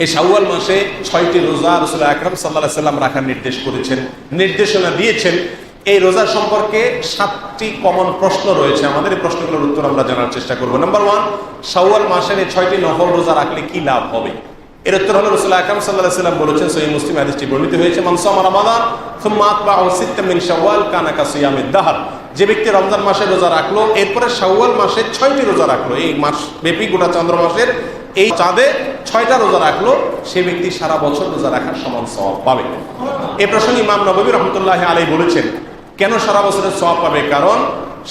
এই শাওয়াল মাসে 6টি রোজা রাসূল আকরাম সাল্লাল্লাহু আলাইহি সাল্লাম রাখার নির্দেশ করেছেন, নির্দেশনা দিয়েছেন। এই রোজা সম্পর্কে 7টি কমন প্রশ্ন রয়েছে, আমাদের এই প্রশ্নগুলোর উত্তর আমরা জানার চেষ্টা করব। নাম্বার 1, শাওয়াল মাসের এই 6টি নফল রোজা রাখলে কি লাভ হবে? এর উত্তর হলো রাসূল আকরাম সাল্লাল্লাহু আলাইহি সাল্লাম বলেছেন, সহিহ মুসলিম হাদিসটি বর্ণিত হয়েছে, মান সামা রমাদান সুম্মা আতবাহু সিত্তাম মিন শাওয়াল কানা কাসিয়ামিদ দাহর। যে ব্যক্তি রমজান মাসে রোজা রাখলো, এরপরে শাওয়াল মাসে 6টি রোজা রাখলো, এই মাস ব্যাপী গোটা চন্দ্র মাসের এই চাঁদে 6টা রোজা রাখলো, সে ব্যক্তি সারা বছর রোজা রাখার সমান সওয়াব পাবে। এই প্রসঙ্গে ইমাম নববী রাহমাতুল্লাহি আলাইহি বলেছেন, কেন সারা বছরের সওয়াব পাবে? কারণ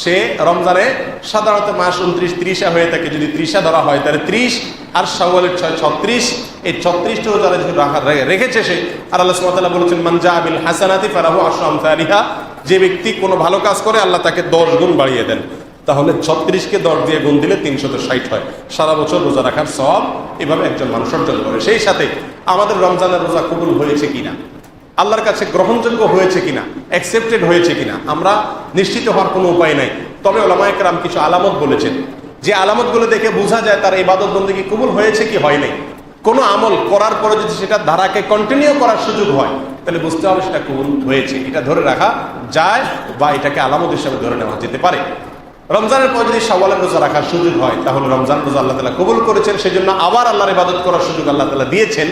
সে রমজানে সাধারণত মাস 29, 30 হয়ে থাকে, যদি 30 ধরা হয় তাহলে 30, আর শাওয়ালের 6, 36, এই 36টা রোজা রেখেছে সে। আর আল্লাহ সুবহানাহু ওয়া তাআলা বলেছেন, মান জা বিল হাসানাতি ফালাহু আশরু আমসালিহা, যে ব্যক্তি কোনো ভালো কাজ করে আল্লাহ তাকে 10 গুণ বাড়িয়ে দেন। তাহলে 36কে 10 দিয়ে গুণ দিলে 360 হয়। সারা বছর রোজা রাখার সওয়াব এভাবে একজন মানুষ অর্জন করে। সেই সাথে আমাদের রমজানের রোজা কবুল হয়েছে কিনা, আল্লাহর কাছে গ্রহণযোগ্য হয়েছে কিনা, অ্যাকসেপ্টেড হয়েছে কিনা, আমরা নিশ্চিত হওয়ার কোনো উপায় নাই। তবে উলামায়ে কেরাম কিছু আলামত বলেছেন, যে আলামতগুলো দেখে বোঝা যায় তার ইবাদত বন্দেগী কবুল হয়েছে কি হয় নাই। কোনো আমল করার পরে যদি সেটা ধারাকে কন্টিনিউ করার সুযোগ হয়, তাহলে বুঝতে হবে সেটা কবুল হয়েছে। এটা ধরে রাখা যায় বা এটাকে আলামত হিসেবে ধরে নেওয়া যেতে পারে। রমজানের পর যদি শাওয়ালের রোজা রাখার সুযোগ হয়, তাহলে রমজান রোজা আল্লাহ তাআলা কবুল করেছেন, সেজন্য আবার আল্লাহর ইবাদত করার সুযোগ আল্লাহ তাআলা দিয়েছেন।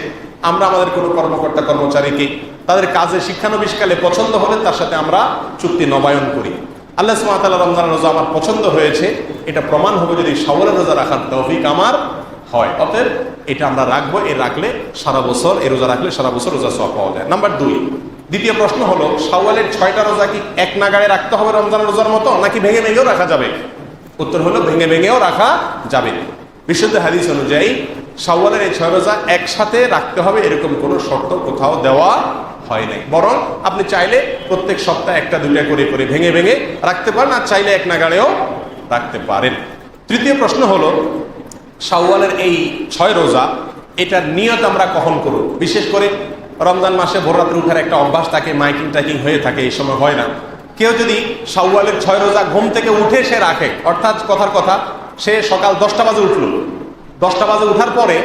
আমরা আমাদের কোনো কর্মকর্তা কর্মচারীকে তাদের কাজে শিক্ষানবিশকালে পছন্দ হলে তার সাথে আমরা চুক্তি নবায়ন করি। আল্লাহ সুবহানাহু ওয়া তাআলা রমজানের রোজা আমার পছন্দ হয়েছে, এটা প্রমাণ হবে যদি শাওয়ালের রোজা রাখার তৌফিক আমার হয়। অতএব এটা আমরা রাখবো, রাখলে সারা বছর, এই রোজা রাখলে সারা বছর রোজা সওয়াব পাওয়া যায়। নাম্বার 2, দ্বিতীয় প্রশ্ন হলো, শাওয়ালের 6টা রোজা কি এক নাগাড়ে রাখতে হবে রমজানের রোজার মতো, নাকি ভেঙে ভেঙেও রাখা যাবে? উত্তর হলো ভেঙে ভেঙেও রাখা যাবে। বিশুদ্ধ হাদিস অনুযায়ী শাওয়ালের এই 6 রোজা একসাথে রাখতে হবে এরকম কোনো শর্ত কোথাও দেওয়া হয় নাই। বরং আপনি চাইলে প্রত্যেক সপ্তাহে 1টা 2টা করে করে ভেঙে ভেঙে রাখতে পারেন, আর চাইলে এক নাগাড়েও রাখতে পারেন। তৃতীয় প্রশ্ন হলো, শাওয়ালের এই 6 রোজা এটার নিয়ত আমরা কখন করব? বিশেষ করে রমজান মাসে ভোর রাতে উঠার একটা অভ্যাস থাকে, মাইকিং টাইকিং হয়ে থাকে, এই সময় হয় না। কেউ যদি শাওয়ালের 6 রোজা ঘুম থেকে উঠে সে রাখে, অর্থাৎ কথার কথা সে সকাল 10টা বাজে উঠলো, 10টা বাজে উঠার পরে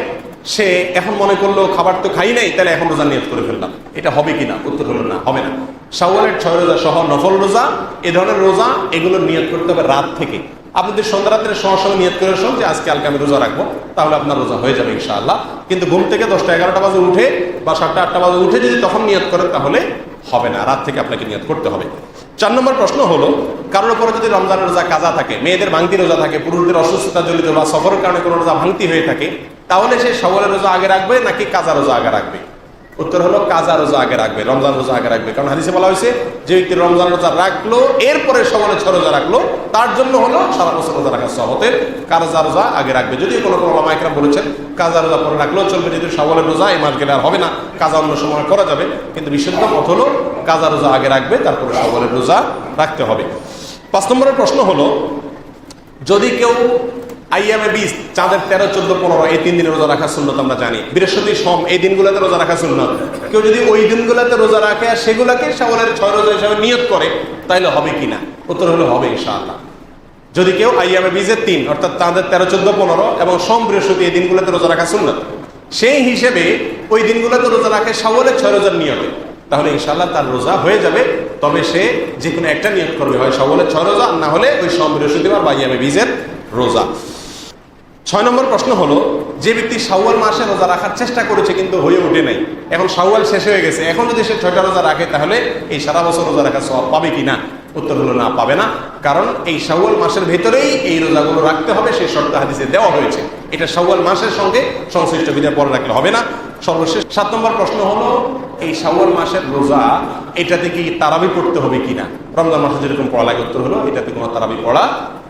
সে এখন মনে করলো খাবার তো খাই নাই, তাহলে এখন রোজা নিয়ত করে ফেললাম, এটা হবে কিনা? উত্তর হলো না, হবে না। শাওয়ালের 6 রোজা সহ নফল রোজা, এ ধরনের রোজা এগুলো নিয়ত করতে হবে রাত থেকে। আপনি যদি সন্ধ্যা রাত্রে সঙ্গে নিয়ত করে আসুন যে আজকে কালকে আমি রোজা রাখবো, তাহলে আপনার রোজা হয়ে যাবে ইনশাআল্লাহ। কিন্তু ঘুম থেকে 10টা 11টা বাজে উঠে বা 7টা 8টা বাজে উঠে যদি তখন নিয়ত করেন তাহলে হবে না, রাত থেকে আপনাকে নিয়ত করতে হবে। 4 নম্বর প্রশ্ন হলো, কারোর উপরে যদি রমজানের রোজা কাজা থাকে, মেয়েদের ভাঙতি রোজা থাকে, পুরুষদের অসুস্থতা জনিত বা সফরের কারণে কোনো রোজা ভাঙতি হয়ে থাকে, তাহলে সে শাওয়ালের রোজা আগে রাখবে নাকি কাজা রোজা আগে রাখবে? উত্তর হলো কাজা রোজা আগে রাখবে, রমজান রোজা আগে রাখবে। কারণ হাদিসে বলা হয়েছে, যে ব্যক্তি রমজান রোজা রাখলো এরপরে শাওয়ালের 6 রোজা রাখলো, তার জন্য হলো সারা বছর রোজা রাখার সওয়াব। কাজা রোজা আগে রাখবে। যদিও কোনো ওলামায়ে কেরাম বলেছেন কাজা রোজা পরে রাখলেও চলবে, যেহেতু শাওয়ালের রোজা এই মাস গেলে আর হবে না, কাজা অন্য সময় করা যাবে। কিন্তু বিশুদ্ধ মত হলো কাজা রোজা আগে রাখবে, তারপরে শাওয়ালের রোজা রাখতে হবে। 5 নম্বরের প্রশ্ন হলো, যদি কেউ আইয়ামে 20, চাঁদের 13, 14, 15 এই 3 দিনে রোজা রাখা সুন্নত আমরা জানি, বৃহস্পতি সোম এই দিনগুলোতে রোজা রাখা সুন্নত, কেউ যদি ওই দিনগুলোতে রোজা রাখে আর সেগুলোকে শাওয়ালের 6 রোজা হিসাবে নিয়ত করে, তাহলে হবে কিনা? উত্তর হলো হবে ইনশাআল্লাহ। যদি কেউ আইয়ামে 20-এর 3 অর্থাৎ চাঁদের 13, 14, 15 এবং সোম বৃহস্পতি এই দিনগুলোতে রোজা রাখা সুন্নত, সেই হিসেবে ওই দিনগুলোতে রোজা রাখে শাওয়ালের 6 রোজার নিয়তে, তাহলে ইনশাআল্লাহ তার রোজা হয়ে যাবে। তবে সে যে কোনো একটা নিয়ত করবে, হয় শাওয়ালের 6 রোজা, না হলে ওই সোম বৃহস্পতিবার বা আইয়ামে 20-এর রোজা। 6 নম্বর প্রশ্ন হলো, যে ব্যক্তি শাওয়াল মাসে রোজা রাখার চেষ্টা করেছে কিন্তু হয়ে ওঠে নাই, এখন শাওয়াল শেষ হয়ে গেছে, এখন যদি সে 6টা রোজা রাখে তাহলে এই সারা বছর রোজা রাখার সওয়াব পাবে কিনা? উত্তর হলো না, পাবে না। কারণ এই শাওয়াল মাসের ভেতরেই এই রোজাগুলো রাখতে হবে, সেই শর্ত হাদিসে দেওয়া হয়েছে। এটা শাওয়াল মাসের সঙ্গে সংশ্লিষ্ট বিধায় পরে রাখলে হবে না। সর্বশেষ 7 নম্বর প্রশ্ন হলো, এই শাওয়াল মাসের রোজা এটাতে কি তারাবি পড়তে হবে কিনা? রমজান মাসে যেরকম পড়া লাগে, উত্তর হলো এটাতে কোনো তারাবি পড়া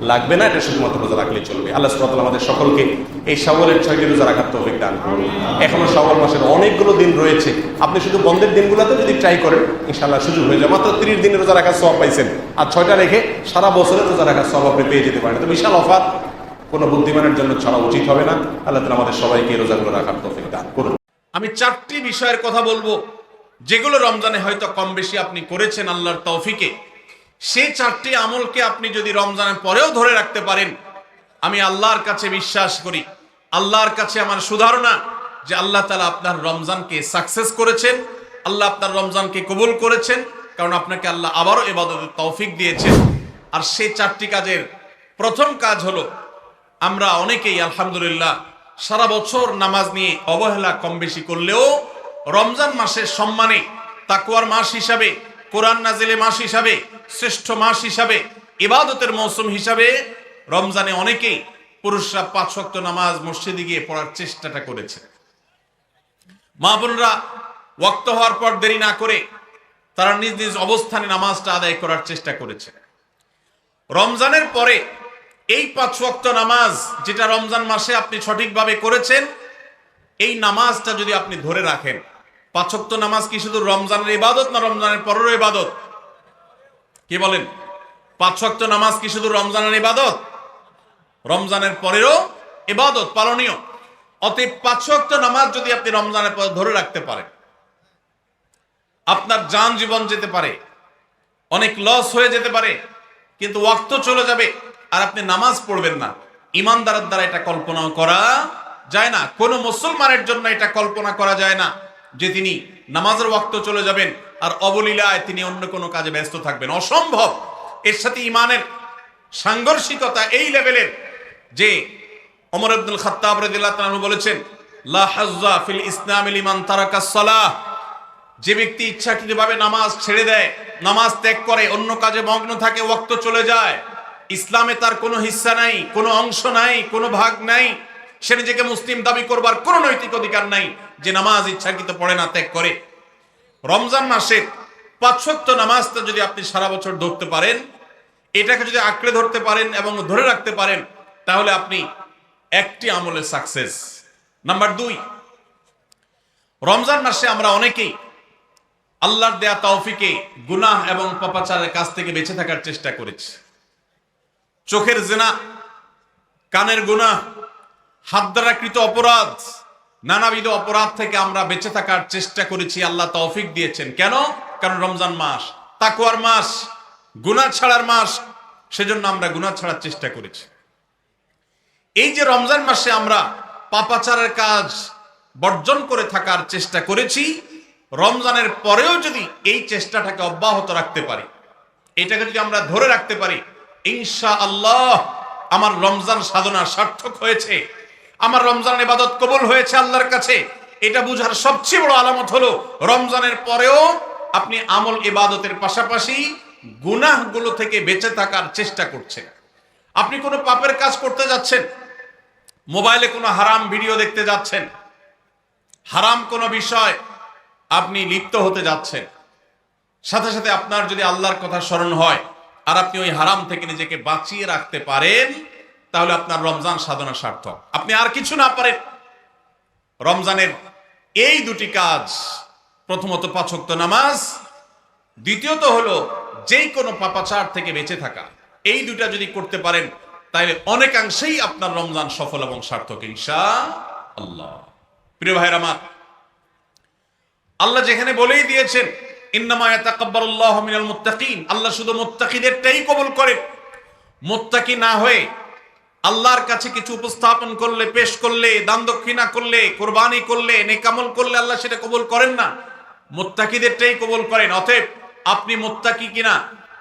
লাগবে না, এটা শুধুমাত্র রোজা রাখলেই চলবে। আল্লাহ সুবহানাহু ওয়া তাআলা আমাদের সকলকে এই শাওয়ালের 6টি রোজা রাখার তৌফিক দান করুন। এখনো শাওয়াল মাসের অনেকগুলো দিন রয়েছে, আপনি শুধু বন্ধের দিনগুলোতে যদি ট্রাই করেন ইনশাআল্লাহ সুযোগ হয়ে যায়। মাত্র 30 দিনের রোজা রাখার সওয়াব পাইছেন, আর 6টা রেখে সারা বছরের রোজা রাখার সওয়াব আপনি পেয়ে যেতে পারেন। তো বিশাল অফার, কোনো বুদ্ধিমানের জন্য ছাড়া উচিত হবে না। আল্লাহ তাআলা আমাদের সবাইকে এই রোজাগুলো রাখার তৌফিক দান করুন। আমি 4টি বিষয়ের কথা বলবো, যেগুলো রমজানে হয়তো কম বেশি আপনি করেছেন আল্লাহর তৌফিকে। সেই 4টি আমলকে আপনি যদি রমজানের পরেও ধরে রাখতে পারেন, আমি আল্লাহর কাছে বিশ্বাস করি, আল্লাহর কাছে আমার সুধারণা, যে আল্লাহ তাআলা আপনার রমজানকে সাকসেস করেছেন, আল্লাহ আপনার রমজানকে কবুল করেছেন, কারণ আপনাকে আল্লাহ আবারও ইবাদতের তৌফিক দিয়েছেন। আর সেই 4টি কাজের প্রথম কাজ হলো, আমরা অনেকেই আলহামদুলিল্লাহ সারা বছর নামাজ নিয়ে অবহেলা কম বেশি করলেও রমজান মাসের সম্মানে, তাকওয়ার মাস হিসাবে, কোরআন নাজিলের মাস হিসাবে, শ্রেষ্ঠ মাস হিসাবে, ইবাদতের মৌসুম হিসাবে রমজানে অনেকেই পুরুষরা 5 ওয়াক্ত নামাজ মসজিদে গিয়ে পড়ার চেষ্টাটা করেছে। মা বোনরা ওয়াক্ত হওয়ার পর দেরি না করে তারা নিজ নিজ অবস্থানে নামাজটা আদায় করার চেষ্টা করেছে। রমজানের পরে এই 5 ওয়াক্ত নামাজ যেটা রমজান মাসে আপনি সঠিকভাবে করেছেন, এই নামাজটা যদি আপনি ধরে রাখেন, 5 ওয়াক্ত নামাজ কি শুধু রমজানের ইবাদত না রমজানের পরেরও ইবাদত? কি বলেন? 5 ওয়াক্ত নামাজ কি শুধু রমজানের ইবাদত? রমজানের পরেরও ইবাদত, পালনীয়। অতএব 5 ওয়াক্ত নামাজ যদি আপনি রমজানের পরে ধরে রাখতে পারেন, আপনার জান জীবন যেতে পারে, অনেক লস হয়ে যেতে পারে, কিন্তু ওয়াক্ত চলে যাবে আর আপনি নামাজ পড়বেন না। ইমানদারের দ্বারা এটা কল্পনা করা যায় না। কোনো মুসলমানের জন্য এটা কল্পনা করা যায় না যে তিনি নামাজের ওয়াক্ত চলে যাবেন আর অবলীলায় তিনি অন্য কোনো কাজে ব্যস্ত থাকবেন। অসম্ভব। এর সাথে ইমানের সাংঘর্ষিকতা এই লেভেলের যে ওমর ইবনুল খাত্তাব রাদিয়াল্লাহু তাআলা বলেছেন, লা হাজ্জা ফিল ইসলাম লিমান তারাকাস সালাহ। যে ব্যক্তি ইচ্ছাকৃতভাবে নামাজ ছেড়ে দেয়, নামাজ ত্যাগ করে, অন্য কাজে মগ্ন থাকে, ওয়াক্ত চলে যায়, ইসলামে তার কোনো হিস্সা নাই, কোনো অংশ নাই, কোনো ভাগ নাই। সে নিজেকে মুসলিম দাবি করবার কোনো নৈতিক অধিকার নাই যে নামাজ ইচ্ছাকৃত পড়ে না, ত্যাগ করে। রমজান মাসের 5 ওয়াক্ত নামাজটা যদি আপনি সারা বছর ধরতে পারেন, এটাকে যদি আঁকড়ে ধরতে পারেন এবং ধরে রাখতে পারেন, তাহলে আপনি একটি আমলে সাকসেস। নাম্বার 2, রমজান মাসে আমরা অনেকেই আল্লাহর দেয়া তৌফিকে গুনাহ এবং পাপাচারের কাছ থেকে বেঁচে থাকার চেষ্টা করেছি। চোখের জিনা, কানের গুনাহ, হাত দ্বারা কৃত অপরাধ, নানাবিধ অপরাধ থেকে আমরা বেঁচে থাকার চেষ্টা করেছি। আল্লাহ তৌফিক দিয়েছেন। কেন? কারণ রমজান মাস তাকওয়ার মাস, গুনাহ ছাড়ার মাস, সেজন্য আমরা গুনাহ ছাড়ার চেষ্টা করেছি। এই যে রমজান মাসে আমরা পাপাচারের কাজ বর্জন করে থাকার চেষ্টা করেছি, রমজানের পরেও যদি এই চেষ্টাটাকে অব্যাহত রাখতে পারি, এটাকে যদি আমরা ধরে রাখতে পারি, ইনশাআল্লাহ আমার রমজান সাধনা সার্থক হয়েছে, আমার রমজানের ইবাদত কবুল হয়েছে আল্লাহর কাছে। এটা বুঝার সবচেয়ে বড় আলামত হলো রমজানের পরেও আপনি আমল ইবাদতের পাশাপাশি গুনাহগুলো থেকে বেঁচে থাকার চেষ্টা করছেন। আপনি কোনো পাপের কাজ করতে যাচ্ছেন, মোবাইলে কোনো হারাম ভিডিও দেখতে যাচ্ছেন, হারাম কোনো বিষয় আপনি লিপ্ত হতে যাচ্ছেন, সাথে সাথে আপনার যদি আল্লাহর কথা স্মরণ হয় আর আপনি ওই হারাম থেকে নিজেকে বাঁচিয়ে রাখতে পারেন, তাহলে আপনার রমজান সাধনা সার্থক। আপনি আর কিছু না পারেন, রমজানের এই 2টি কাজ, প্রথমত 5 ওয়াক্ত নামাজ, দ্বিতীয়ত হলো যেই কোনো পাপাচার থেকে বেঁচে থাকা, এই 2টা যদি করতে পারেন তাহলে অনেকাংশেই আপনার রমজান সফল এবং সার্থক ইনশাআল্লাহ। প্রিয় ভাইরা আমার, আল্লাহ যেখানে বলেই দিয়েছেন ইন্নামা ইয়াতাকাব্বালুল্লাহু মিনাল মুত্তাকিন, আল্লাহ শুধু মুত্তাকিদেরটাই কবুল করেন। মুত্তাকি না হয়ে আল্লাহর কাছে কিছু উপস্থাপন করলে, পেশ করলে, দান দক্ষিণা করলে, কুরবানি করলে, নেক আমল করলে আল্লাহ সেটা কবুল করেন না, মুত্তাকিদেরটাই কবুল করেন। অতএব আপনি মুত্তাকি কিনা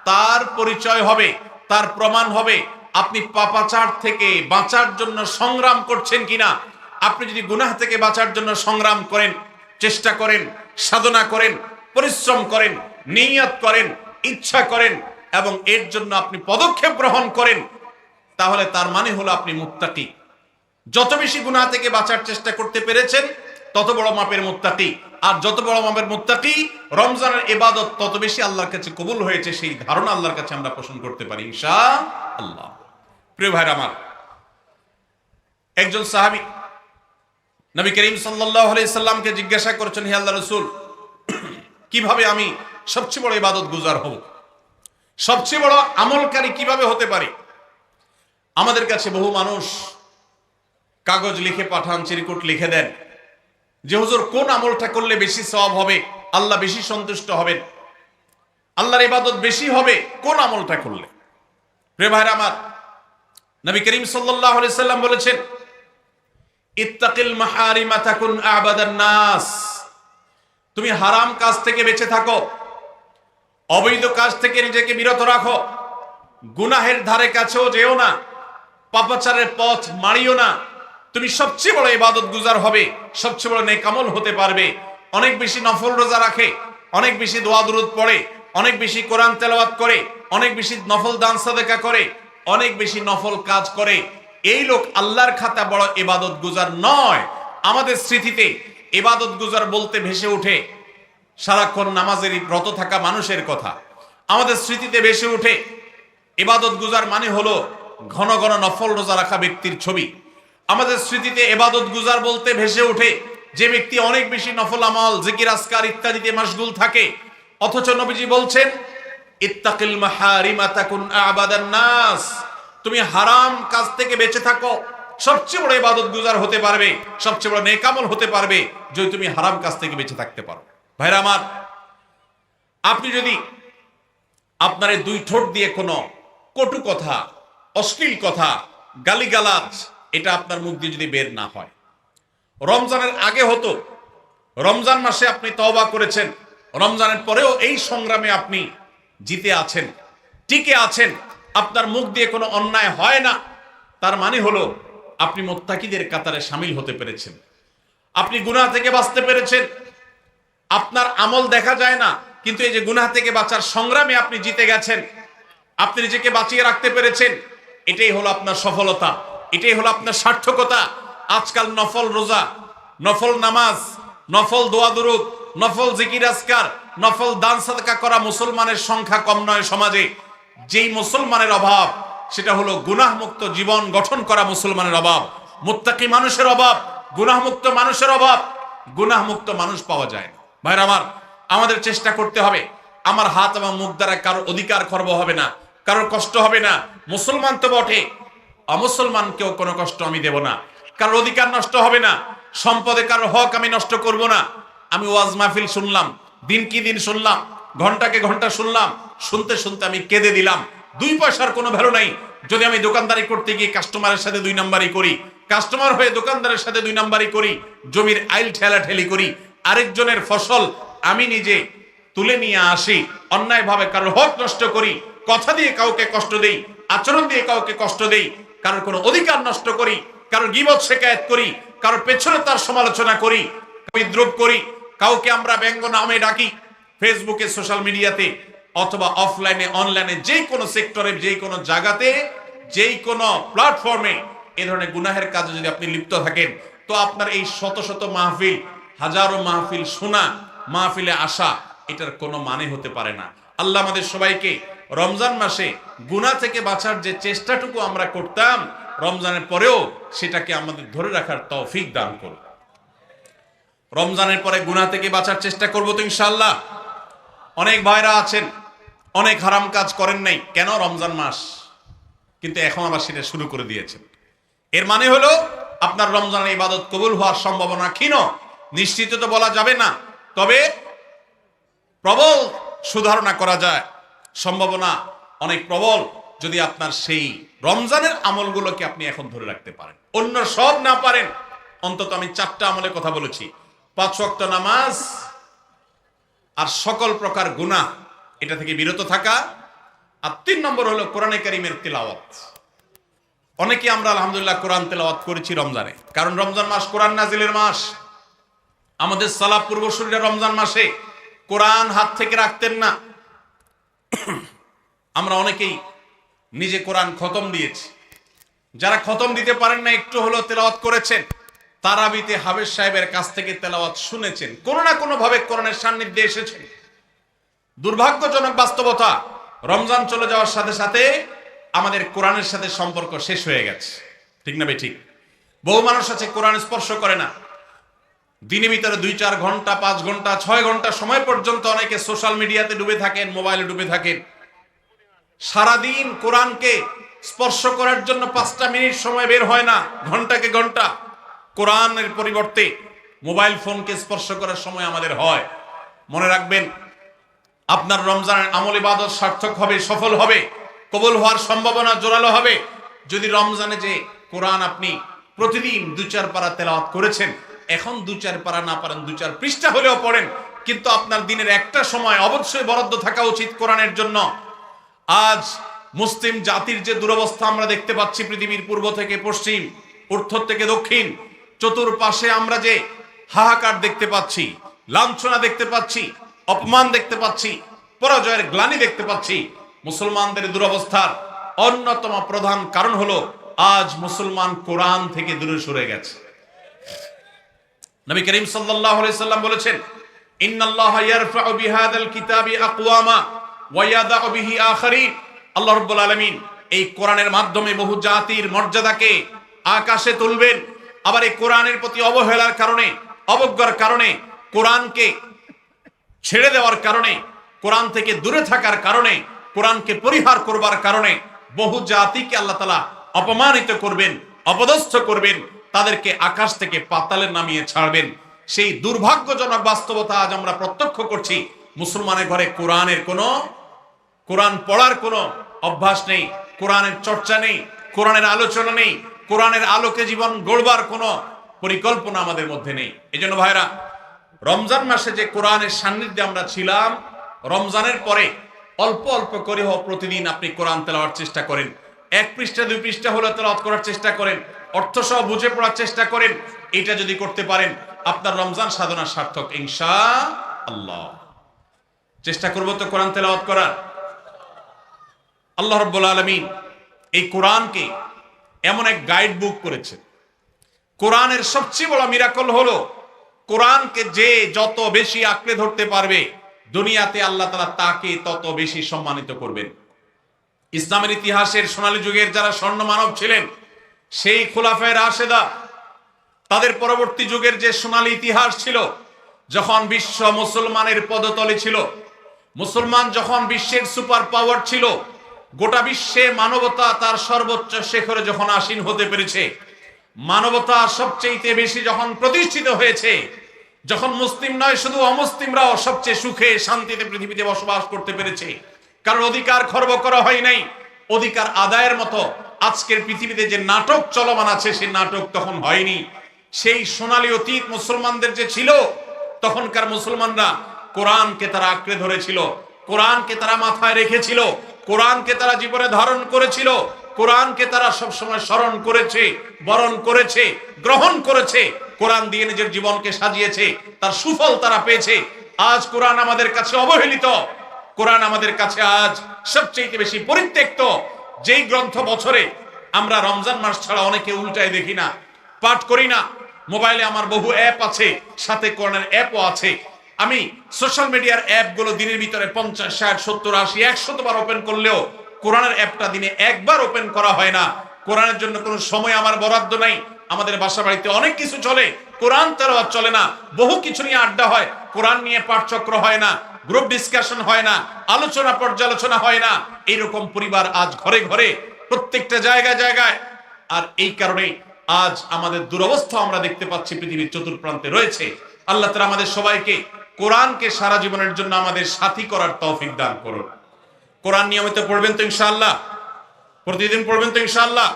তার পরিচয় হবে, তার প্রমাণ হবে আপনি পাপাচার থেকে বাঁচার জন্য সংগ্রাম করছেন কিনা। আপনি যদি গুনাহ থেকে বাঁচার জন্য সংগ্রাম করেন, চেষ্টা করেন, সাধনা করেন, পরিশ্রম করেন, নিয়ত করেন, ইচ্ছা করেন এবং এর জন্য আপনি পদক্ষেপ গ্রহণ করেন, তাহলে তার মানে হলো আপনি মুত্তাকি। যত বেশি গুনাহ থেকে বাঁচার চেষ্টা করতে পেরেছেন তত বড় মাপের মুত্তাকি। আর যত বড় মাপের মুত্তাকি, রমজানের ইবাদত তত বেশি আল্লাহর কাছে কবুল হয়েছে, সেই ধারণা আল্লাহর কাছে আমরা পোষণ করতে পারি ইনশাআল্লাহ। প্রিয় ভাইরা আমার, একজন সাহাবী নবী করিম সাল্লাল্লাহু আলাইহি সাল্লামকে জিজ্ঞাসা করেছেন, হে আল্লাহর রাসূল, কিভাবে আমি সবচেয়ে বড় ইবাদত গুজার হব, সবচেয়ে বড় আমলকারী কিভাবে হতে পারি? আমাদের কাছে বহু মানুষ কাগজ লিখে পাঠান, চিরকুট লিখে দেন যে হুজুর কোন আমলটা করলে বেশি সওয়াব হবে, আল্লাহ বেশি সন্তুষ্ট হবেন, আল্লাহর ইবাদত বেশি হবে কোন আমলটা করলে। প্রিয় ভাইরা আমার, নবী করিম সাল্লাল্লাহু আলাইহি সাল্লাম বলেছেন, ইত্তাকিল মাহারিমা তাকুন আবাদান নাস, তুমি হারাম কাজ থেকে বেঁচে থাকো, অবৈধ কাজ থেকে নিজেকে বিরত রাখো, গুনাহের ধারে কাছেও যেও না, পাপাচারের পথ মারিও না। তুমি সবচেয়ে বড় ইবাদত গুজার হবে, সবচেয়ে বড় নেক আমল হতে পারবে। অনেক বেশি নফল রোজা রাখে, অনেক বেশি দোয়া দুরূদ পড়ে, অনেক বেশি কোরআন তেলাওয়াত করে, অনেক বেশি নফল দান সাদাকা করে, অনেক বেশি নফল কাজ করে, এই লোক আল্লাহর খাতা বড় ইবাদত গুজার নয়। আমাদের স্মৃতিতে ইবাদত গুজার বলতে ভেসে ওঠে সারাক্ষণ নামাজেরই রত থাকা মানুষের কথা। আমাদের স্মৃতিতে ভেসে ওঠে ইবাদত গুজার মানে হলো ঘন ঘন নফল রোজা রাখা ব্যক্তির ছবি। আমাদের স্মৃতিতে ইবাদত গুজার বলতে ভেসে ওঠে যে ব্যক্তি অনেক বেশি নফল আমল, জিকির আজকার ইত্যাদিতে মাশগুল থাকে। অথচ নবীজি বলছেন ইত্তাকিল মাহারিমা তাকুন আবাদান নাস, তুমি হারাম কাজ থেকে বেঁচে থাকো, সবচেয়ে বড় ইবাদত গুজার হতে পারবে, সবচেয়ে বড় নেক আমল হতে পারবে যদি তুমি হারাম কাজ থেকে বেঁচে থাকতে পারো। ভাইরা আমার, আপনি যদি আপনার এই দুই ঠোঁট দিয়ে কোনো কটু কথা, অশ্লীল কথা, গালিগালাজ এটা আপনার মুখ দিয়ে যদি বের না হয়, রমজানের আগে হতো, রমজান মাসে আপনি তওবা করেছেন, রমজানের পরেও এই সংগ্রামে আপনি জিতে আছেন, টিকে আছেন, আপনার মুখ দিয়ে কোনো অন্যায় হয় না, তার মানে হলো আপনি মুত্তাকিদের কাতারে শামিল হতে পেরেছেন, আপনি গুনাহ থেকে বাঁচতে পেরেছেন। আপনার আমল দেখা যায় না, কিন্তু এই যে গুনাহ থেকে বাঁচার সংগ্রামে আপনি জিতে গেছেন, আপনি নিজেকে বাঁচিয়ে রাখতে পেরেছেন, এটাই হলো আপনার সফলতা, এটাই হলো আপনার সার্থকতা। আজকাল নফল রোজা, নফল নামাজ, নফল দোয়া দুরূদ, নফল জিকির আজকার, নফল দান সাদকা করা মুসলমানের সংখ্যা কম নয় সমাজে। যেই মুসলমানের অভাব সেটা হলো গুনাহমুক্ত জীবন গঠন করা মুসলমানের অভাব, মুত্তাকি মানুষের অভাব, গুনাহমুক্ত মানুষের অভাব। গুনাহমুক্ত মানুষ পাওয়া যায় না। ভাইরা আমার, আমাদের চেষ্টা করতে হবে আমার হাত এবং মুখ দ্বারা কারোর অধিকার খর্ব হবে না, কারোর কষ্ট হবে না। মুসলমান তো বটে, অমুসলমানকেও কোনো কষ্ট আমি দেব না, কারোর অধিকার নষ্ট হবে না, সম্পদে কারোর হক আমি নষ্ট করব না। আমি ওয়াজ মাহফিল শুনলাম, দিন কি দিন শুনলাম, ঘন্টাকে ঘন্টা শুনলাম, শুনতে শুনতে আমি কেঁদে দিলাম। 2 পয়সার কোনো ভ্যালু নাই যদি আমি দোকানদারি করতে গিয়ে কাস্টমারের সাথে 2 নাম্বারি করি, কাস্টমার হয়ে দোকানদারের সাথে 2 নাম্বারি করি, জমির আইল ঠেলাঠেলি করি, আরেকজনের ফসল আমি নিজে তুলে নিয়ে আসি, অন্যায়ভাবে কারোর হক নষ্ট করি, কথা দিয়ে কাউকে কষ্ট দেই, আচরণ দিয়ে কাউকে কষ্ট দেই, কারোর কোনো অধিকার নষ্ট করি, কারোর গীবত শিকায়াত করি, কারোর পেছনে তার সমালোচনা করি, বিদ্রুপ করি, কাউকে আমরা ব্যঙ্গ নামে ডাকি, ফেসবুকে, সোশ্যাল মিডিয়াতে অথবা অফলাইনে অনলাইনে যে কোনো সেক্টরে, যে কোনো জায়গাতে, যেই কোনো প্ল্যাটফর্মে এই ধরনের গুনাহের কাজে যদি আপনি লিপ্ত থাকেন, তো আপনার এই শত শত মাহফিল, হাজারো মাহফিল শোনা, মাহফিলে আসা, এটার কোনো মানে হতে পারে না। আল্লাহ আমাদের সবাইকে রমজান মাসে গুনাহ থেকে বাঁচার যে চেষ্টাটুকু আমরা করতাম, রমজানের পরেও সেটাকে আমাদের ধরে রাখার তৌফিক দান করুন। রমজানের পরে গুনাহ থেকে বাঁচার চেষ্টা করব তো ইনশাআল্লাহ। অনেক ভাইরা আছেন অনেক হারাম কাজ করেন নাই, কেন? রমজান মাস, কিন্তু এখন আবার সেটা শুরু করে দিয়েছেন। এর মানে হলো আপনার রমজানের ইবাদত কবুল হওয়ার সম্ভাবনা ক্ষীণ। নিশ্চিত তো বলা যাবে না, তবে প্রবল সুধারণা করা যায়, সম্ভাবনা অনেক প্রবল যদি আপনার সেই রমজানের আমলগুলোকে আপনি এখন ধরে রাখতে পারেন। অন্য সব না পারেন, অন্তত আমি 4টা আমলের কথা বলেছি: 5 ওয়াক্ত নামাজ, আর সকল প্রকার গুনাহ এটা থেকে বিরত থাকা, আর 3 নম্বর হলো কোরআনে কারীমের তিলাওয়াত। অনেকে আমরা আলহামদুলিল্লাহ কোরআন তেলাওয়াত করেছি রমজানে, কারণ রমজান মাস কোরআন নাজিলের মাস। আমাদের সালাফ পূর্বসূরীরা রমজান মাসে কোরআন হাত থেকে রাখতেন না। আমরা অনেকেই নিজে কোরআন খতম দিয়েছি, যারা খতম দিতে পারেন না একটু হলো তেলাওয়াত করেছেন, তারাবিতে হাফেজ সাহেবের কাছ থেকে তেলাওয়াত শুনেছেন, কোনো না কোনো ভাবে কোরআনের সান্নিধ্যে এসেছেন। দুর্ভাগ্যজনক বাস্তবতা, রমজান চলে যাওয়ার সাথে সাথে আমাদের কোরআনের সাথে সম্পর্ক শেষ হয়ে গেছে। ঠিক না ঠিক? বহু মানুষ আছে কোরআন স্পর্শ করে না। দিনের ভিতরে 2-4 ঘন্টা, 5 ঘন্টা, 6 ঘন্টা সময় পর্যন্ত অনেকে সোশ্যাল মিডিয়াতে ডুবে থাকেন, মোবাইলে ডুবে থাকেন। সারাদিন কোরআনকে স্পর্শ করার জন্য 5টা মিনিট সময় বের হয় না, ঘন্টাকে ঘন্টা কোরআনের পরিবর্তে মোবাইল ফোনকে স্পর্শ করার সময় আমাদের হয়। মনে রাখবেন, আপনার রমজানের আমল ইবাদত সার্থক হবে, সফল হবে, কবুল হওয়ার সম্ভাবনা জোরালো হবে যদি রমজানে যে কোরআন আপনি প্রতিদিন 2-4 পারা তেলাওয়াত করেছেন, এখন 2-4 পারা না পারেন 2-4 পৃষ্ঠা হলেও পড়েন, কিন্তু আপনার দিনের একটা সময় অবশ্যই বরাদ্দ থাকা উচিত কোরআনের জন্য। আজ মুসলিম জাতির যে দুরবস্থা আমরা দেখতে পাচ্ছি, পৃথিবীর পূর্ব থেকে পশ্চিম, উত্তর থেকে দক্ষিণ, চতুর্পাশে আমরা যে হাহাকার দেখতে পাচ্ছি, লাঞ্ছনা দেখতে পাচ্ছি, অপমান দেখতে পাচ্ছি, পরাজয়ের গ্লানি দেখতে পাচ্ছি, মুসলমানদের দুরবস্থার অন্যতম প্রধান কারণ হলো আজ মুসলমান কোরআন থেকে দূরে সরে গেছে। নবী করিম সাল্লাল্লাহু আলাইহি সাল্লাম বলেছেন, ইন্নাল্লাহা ইয়ারফাউ বিহাদাল কিতাবি আকওয়ামা ওয়া ইয়াদাউ বিহি আখারিন। আল্লাহ রাব্বুল আলামিন এই কোরআনের মাধ্যমে বহু জাতির মর্যাদাকে আকাশে তুলবেন। আবার এই কোরআনের প্রতি অবহেলার কারণে, অবজ্ঞার কারণে, কোরআনকে ছেড়ে দেওয়ার কারণে, কোরআন থেকে দূরে থাকার কারণে, কোরআনকে পরিহার করবার কারণে বহু জাতিকে আল্লাহ তাআলা অপমানিত করবেন, অপদস্থ করবেন, তাদেরকে আকাশ থেকে পাতালে নামিয়ে ছাড়বেন। সেই দুর্ভাগ্যজনক বাস্তবতা আজ আমরা প্রত্যক্ষ করছি। মুসলমানের ঘরে কোরআন পড়ার কোনো অভ্যাস নেই, কোরআনের চর্চা নেই, কোরআনের আলোচনা নেই, কোরআনের আলোকে জীবন গড়বার কোনো পরিকল্পনা আমাদের মধ্যে নেই। এজন্য ভাইরা, রমজান মাসে যে কোরআনের সান্নিধ্যে আমরা ছিলাম, রমজানের পরে অল্প অল্প করে হোক প্রতিদিন আপনি কোরআন তেলাওয়ার চেষ্টা করেন। 1 পৃষ্ঠা 2 পৃষ্ঠা হলে তেলাওয়াত করার চেষ্টা করেন, অর্থ সহ বুঝে পড়ার চেষ্টা করেন। এটা যদি করতে পারেন, আপনার রমজান সাধনা সার্থক ইনশাআল্লাহ। চেষ্টা করব তো কোরআন তেলাওয়াত করার। আল্লাহ রাব্বুল আলামিন এই কোরআনকে এমন এক গাইড বুক করেছে। কোরআনের সবচেয়ে বড় মিরাকল হলো, কোরআনকে যে যত বেশি আঁকড়ে ধরতে পারবে, দুনিয়াতে আল্লাহ তাআলা তাকে তত বেশি সম্মানিত করবেন। ইসলামের ইতিহাসের সোনালী যুগের যারা স্বর্ণ মানব ছিলেন, সেই খুলাফায়ে রাশেদা, তাদের পরবর্তী যুগের যে সোনালী ইতিহাস ছিল, যখন বিশ্ব মুসলমানের পদতলে ছিল, মুসলমান যখন বিশ্বের সুপার পাওয়ার ছিল, গোটা বিশ্বে মানবতা তার সর্বোচ্চ শিখরে যখন আসীন হতে পেরেছে, মানবতা সবচেয়ে বেশি যখন প্রতিষ্ঠিত হয়েছে, যখন মুসলিম নয় শুধু অমুসলিমরাও সবচেয়ে সুখে শান্তিতে পৃথিবীতে বসবাস করতে পেরেছে, কারণ অধিকার খর্ব করা হয় নাই, অধিকার আদায়ের মতো আজকের পৃথিবীতে যে নাটক চলমান আছে, সেই নাটক তখন হয়নি। সেই সোনালী অতীত মুসলমানদের যে ছিল, তখনকার মুসলমানরা কোরআনকে তারা আঁকড়ে ধরেছিল, কোরআনকে তারা মাথায় রেখেছিল, কোরআনকে তারা জীবনে ধারণ করেছিল, কোরআনকে তারা সবসময় স্মরণ করেছে, বরণ করেছে, গ্রহণ করেছে, কোরআন দিয়ে নিজের জীবনকে সাজিয়েছে, তার সুফল তারা পেয়েছে। আজ কোরআন আমাদের কাছে অবহেলিত, কোরআন আমাদের কাছে আজ সবচেয়ে বেশি পরিত্যক্ত। যেই গ্রন্থ বছরে আমরা রমজান মাস ছাড়া অনেকে উল্টায় দেখি না, পাঠ করি না। মোবাইলে আমার বহু অ্যাপ আছে, সাথে কোরআনের অ্যাপও আছে। আমি সোশ্যাল মিডিয়ার অ্যাপগুলো দিনের ভিতরে 50, 60, 70, 80, 100 বার ওপেন করলেও কোরআনের অ্যাপটা দিনে একবার ওপেন করা হয় না। কোরআনের জন্য কোনো সময় আমার বরাদ্দ নাই। আমাদের বাসা বাড়িতে অনেক কিছু চলে, কোরআন তেলাওয়াত চলে না। বহু কিছু নিয়ে আড্ডা হয়, কোরআন নিয়ে পাঠচক্র হয় না, গ্রুপ ডিসকাশন হয় না, আলোচনা পর্যালোচনা হয় না। এইরকম পরিবার আজ ঘরে ঘরে, প্রত্যেকটা জায়গায় জায়গায়। আর এই কারণে আজ আমাদের দুরবস্থা আমরা দেখতে পাচ্ছি পৃথিবীর চতুর্প্রান্তে রয়েছে। আল্লাহ তাআলা আমাদের সবাইকে কোরআনকে সারা জীবনের জন্য আমাদের সাথী করার তৌফিক দান করুন। কোরআন নিয়মিত পড়বেন তো ইনশাআল্লাহ, প্রতিদিন পড়বেন তো ইনশাআল্লাহ।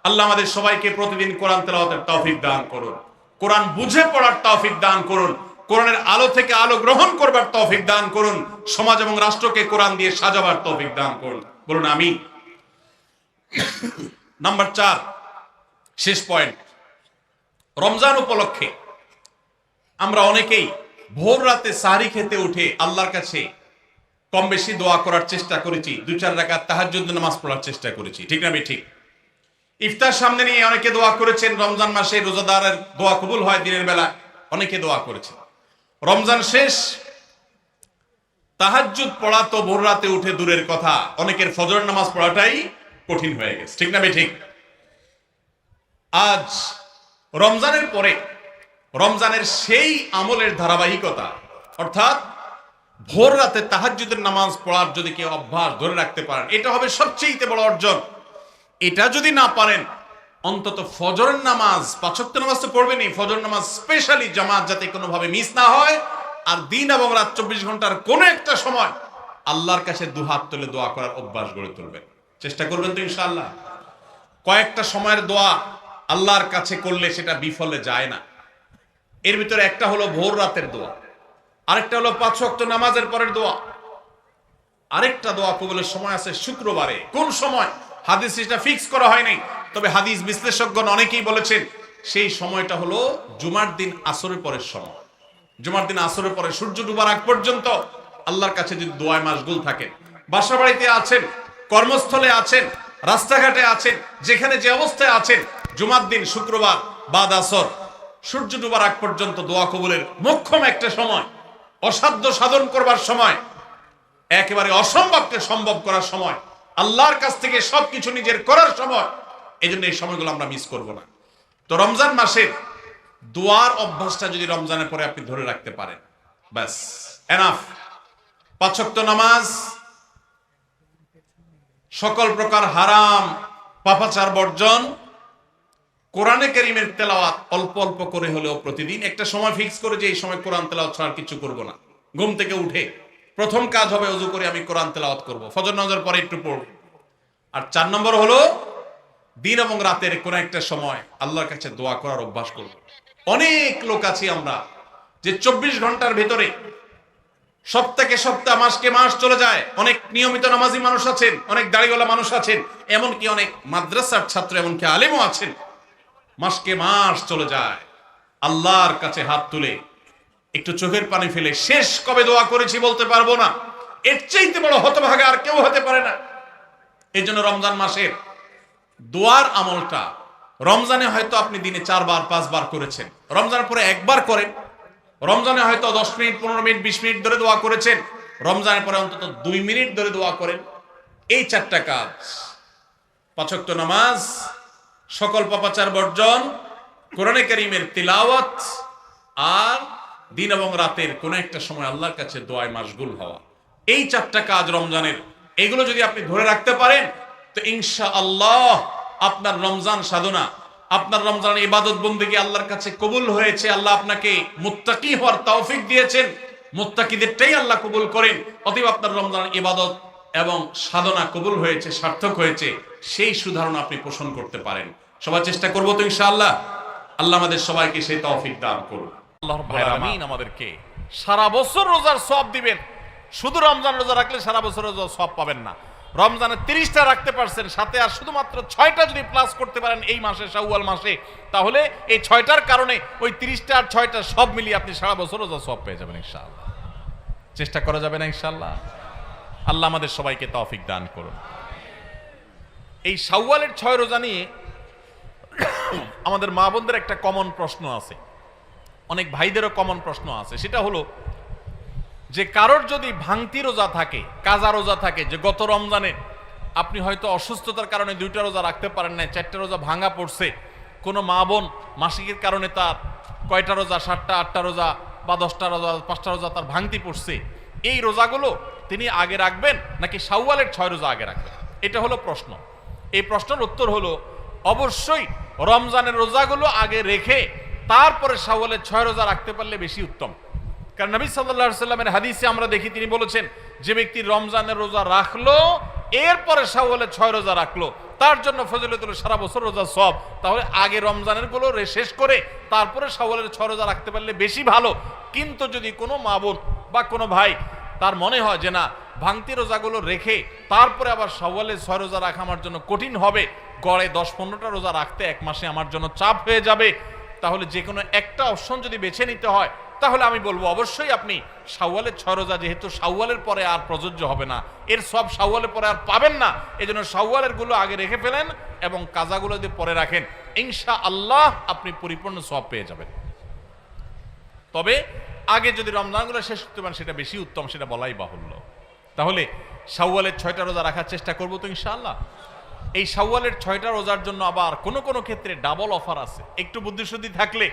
আল্লাহ আমাদের সবাইকে প্রতিদিন কোরআন তেলাওয়াতের তৌফিক দান করুন, কোরআন বুঝে পড়ার তৌফিক দান করুন, কোরআনের আলো থেকে আলো গ্রহণ করবার তৌফিক দান করুন, সমাজ এবং রাষ্ট্রকে কোরআন দিয়ে সাজাবার তৌফিক দান করুন। বলুন আমিন। নাম্বার 4, শেষ পয়েন্ট। রমজান উপলক্ষে আমরা অনেকেই ভোর রাতে সাহরি খেতে উঠে আল্লাহর কাছে কম বেশি দোয়া করার চেষ্টা করেছি, 2-4 রাকাত তাহাজ্জুদ নামাজ পড়ার চেষ্টা করেছি, ঠিক না? ঠিক। ইফতার সামনে নিয়ে অনেকে দোয়া করেছেন। রমজান মাসে রোজাদারের দোয়া কবুল হয় দিনের বেলা, অনেকে দোয়া করেছেন। রমজান শেষ, তাহাজ্জুদ পড়া তো ভোর রাতে উঠে দূরের কথা, অনেকের ফজর নামাজ পড়াটাই কঠিন হয়ে গেছে, ঠিক না? ঠিক। আজ রমজানের পরে রমজানের সেই আমলের ধারাবাহিকতা, অর্থাৎ ভোর রাতে তাহাজ্জুদের নামাজ পড়ার যদি কেউ অভ্যাস ধরে রাখতে পারেন, এটা হবে সবচেয়ে বড় অর্জন। এটা যদি না পারেন, অন্তত ফজরের নামাজ, 5 ওয়াক্ত নামাজ তো পড়বেনই, ফজর নামাজ স্পেশালি জামাত যাতে কোনোভাবে মিস না হয়। আর দিন এবং রাত 24 ঘন্টার কোনো একটা সময় আল্লাহর কাছে দুহাত তুলে দোয়া করার অভ্যাস গড়ে তুলবেন, চেষ্টা করবেন তো ইনশাআল্লাহ। কয়েকটা সময়ের দোয়া আল্লাহর কাছে করলে সেটা বিফলে যায় না। এর ভিতরে একটা হলো ভোর রাতের দোয়া, আরেকটা হলো 5 ওয়াক্ত নামাজের পরের দোয়া, আরেকটা দোয়া কবুলের সময় আছে শুক্রবারে। কোন সময় হাদিস এটা ফিক্স করা হয়নি, তবে হাদিস বিশ্লেষকগণ অনেকেই বলেছেন সেই সময়টা হলো জুমার দিন আসরের পরের সময়। জুমার দিন আসরের পরে সূর্য ডুবার আগ পর্যন্ত আল্লাহর কাছে যদি দোয়ায় মাশগুল থাকেন, বাসা বাড়িতে আছেন, কর্মস্থলে আছেন, রাস্তাঘাটে আছেন, যেখানে যে অবস্থায় আছেন, জুমার দিন শুক্রবার বাদ আসর সূর্য ডুবার আগ পর্যন্ত দোয়া কবুলের মোক্ষম একটা সময়, অসাধ্য সাধন করবার সময়, একেবারে অসম্ভবকে সম্ভব করার সময়, আল্লাহর কাছ থেকে সবকিছু নিজের করার সময়। এই জন্য এই সময়গুলো আমরা মিস করব না। তো রমজান মাসের দোয়ার অভ্যাসটা যদি রমজানের পরে আপনি ধরে রাখতে পারেন, ব্যাস এনাফ। 5 ওয়াক্ত নামাজ, সকল প্রকার হারাম পাপাচার বর্জন, কোরআনে কারীমের তেলাওয়াত অল্প অল্প করে হলেও প্রতিদিন একটা সময় ফিক্স করে যে এই সময় কোরআন তেলাওয়াত ছাড়া কিছু করব না। ঘুম থেকে উঠে প্রথম কাজ হবে ওযু করে আমি কোরআন তেলাওয়াত করব, ফজর নামাজের পরে একটু পড়ব। আর 4 নম্বর হলো দিন এবং রাতের কোন একটা সময় আল্লাহর কাছে দোয়া করার অভ্যাস করব। অনেক লোক আছি আমরা যে 24 ঘন্টার ভিতরে সপ্তাহে সপ্তাহ, মাসকে মাস চলে যায়। অনেক নিয়মিত নামাজি মানুষ আছেন, অনেক দাড়িওয়ালা মানুষ আছেন, এমনকি অনেক মাদ্রাসার ছাত্র, এমনকি আলেমও আছেন। মাসকে মাস চলে যায়, আল্লাহর কাছে হাত তুলে একটু চোখের পানি ফেলে শেষ কবে দোয়া করেছি বলতে পারবো না। এর চাইতে বড় হতভাগা আর কেউ হতে পারে না। এই জন্য রমজান মাসের দোয়ার আমলটা, রমজানে হয়তো আপনি দিনে 4 বার 5 বার করেছেন, রমজানের পরে একবার করেন। রমজানে হয়তো 10 মিনিট 15 মিনিট 20 মিনিট ধরে দোয়া করেছেন, রমজানের পরে অন্তত 2 মিনিট ধরে দোয়া করেন। এই 4টা কাজ, 5 ওয়াক্ত নামাজ, সকল পাপাচার বর্জন, কোরআনে কারীমের তিলাওয়াত, আর দিন এবং রাতের কোন একটা সময় আল্লাহর কাছে দোয়ায় মাশগুল হওয়া, এই 4টা কাজ রমজানের, এগুলো যদি আপনি ধরে রাখতে পারেন তো ইনশাআল্লাহ আপনার রমজান সাধনা, আপনার রমজানের ইবাদত বন্দেগী আল্লাহর কাছে কবুল হয়েছে। আল্লাহ আপনাকে মুত্তাকি হওয়ার তৌফিক দিয়েছেন, মুত্তাকিদেরটাই আল্লাহ কবুল করেন। অতএব আপনার রমজানের ইবাদত এবং সাধনা কবুল হয়েছে, সার্থক হয়েছে, সেই সুধারণা আপনি পোষণ করতে পারেন। সবাই চেষ্টা করবো তো ইনশাআল্লাহ। আল্লাহ আমাদের সবাইকে সেই তৌফিক দান করুন। আল্লাহর ভাইরা আমিন আমাদেরকে সারা বছর রোজার সওয়াব দিবেন। শুধু রমজান রোজা রাখলে সারা বছর রোজার সওয়াব পাবেন না। রমজানে 30টা রাখতে পারছেন, সাথে আর শুধুমাত্র 6টা যদি প্লাস করতে পারেন এই মাসে, শাওয়াল মাসে, তাহলে এই 6টার কারণে ওই 30টা আর 6টা সব মিলিয়ে আপনি সারা বছর রোজার সওয়াব পেয়ে যাবেন ইনশাআল্লাহ। চেষ্টা করা যাবে না ইনশাআল্লাহ? আল্লাহ আমাদের সবাইকে তৌফিক দান করুন। এই শাওয়ালের 6 রোজা নিয়ে আমাদের মা বোনদের একটা কমন প্রশ্ন আছে, অনেক ভাইদেরও কমন প্রশ্ন আছে। সেটা হলো যে কারোর যদি ভাঙতি রোজা থাকে, কাজা রোজা থাকে, যে গত রমজানে আপনি হয়তো অসুস্থতার কারণে 2টা রোজা রাখতে পারেন না, 4টা রোজা ভাঙা পড়ছে, কোনো মা বোন মাসিকের কারণে তার কয়টা রোজা, 7টা 8টা রোজা বা 10টা রোজা 5টা রোজা তার ভাঙতি পড়ছে, এই রোজাগুলো তিনি আগে রাখবেন নাকি শাওয়ালের 6 রোজা আগে রাখবেন? এটা হলো প্রশ্ন। এই প্রশ্নের উত্তর হলো অবশ্যই রমজানের রোজাগুলো আগে রেখে তারপরে শাওয়ালের 6 রোজা রাখতে পারলে বেশি উত্তম। কারণ নবী সাল্লাল্লাহু আলাইহি সাল্লামের হাদিসে আমরা দেখি তিনি বলেছেন, যে ব্যক্তি রমজানের রোজা রাখলো এরপরে শাওয়ালের 6 রোজা রাখলো, তার জন্য ফজিলত হলো সারা বছর রোজা সওয়াব। তাহলে আগে রমজানের গুলো শেষ করে তারপরে শাওয়ালের 6 রোজা রাখতে পারলে বেশি ভালো। কিন্তু যদি কোনো মা বোন বা কোনো ভাই তার মনে হয় যে না, ভাঙতি রোজাগুলো রেখে তারপরে আবার শাওয়ালের 6 রোজা রাখা আমার জন্য কঠিন হবে, গড়ে 10-15টা রোজা রাখতে এক মাসে আমার জন্য চাপ হয়ে যাবে, তাহলে যে কোনো একটা অপশন যদি বেছে নিতে হয়, তাহলে আমি বলবো অবশ্যই আপনি শাওয়ালের 6 রোজা, যেহেতু শাওয়ালের পরে আর প্রযোজ্য হবে না, এর সব শাওয়ালের পরে আর পাবেন না, এজন্য শাওয়ালের গুলো আগে রেখে ফেলেন এবং কাজাগুলো যদি পরে রাখেন, ইনশাআল্লাহ আপনি পরিপূর্ণ সওয়াব পেয়ে যাবেন। তবে আগে যদি রমজানগুলো শেষ করতে পারেন সেটা বেশি উত্তম, সেটা বলাই বাহুল্য। তাহলে শাওয়ালের 6টা রোজা রাখার চেষ্টা করবো তো ইনশাআল্লাহ। এই শাওয়ালের 6টা রোজার জন্য আবার কোনো কোনো ক্ষেত্রে ডাবল অফার আছে। একটু বুদ্ধিশুদ্ধি থাকলে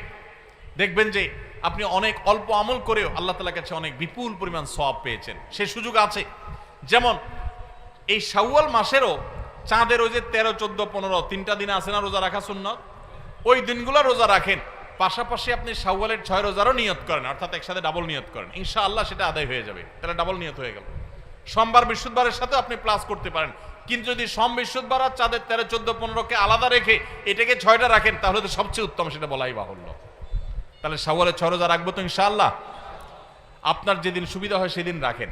দেখবেন যে আপনি অনেক অল্প আমল করেও আল্লাহ তাআলার কাছে অনেক বিপুল পরিমাণ সওয়াব পেয়েছেন, সে সুযোগ আছে। যেমন এই শাওয়াল মাসেরও চাঁদের ওই যে 13, 14, 15 3টা দিন আছে না রোজা রাখা সুন্নাত, ওই দিনগুলো রোজা রাখেন, পাশাপাশি আপনি শাওয়ালের 6 রোজারও নিয়ত করেন, অর্থাৎ একসাথে ডাবল নিয়ত করেন, ইনশাআল্লাহ সেটা আদায় হয়ে যাবে, তাহলে ডাবল নিয়ত হয়ে গেল। সোমবার বৃহস্পতিবারের সাথে আপনি প্লাস করতে পারেন, কিন্তু যদি সোম বৃহস্পতিবার আর চাঁদের 13, 14, 15কে আলাদা রেখে এটাকে 6টা রাখেন তাহলে তো সবচেয়ে উত্তম, সেটা বলাই বাহুল্য। তাহলে শাওয়ালে 6 রোজা রাখবো তো ইনশাআল্লাহ। আপনার যেদিন সুবিধা হয় সেদিন রাখেন,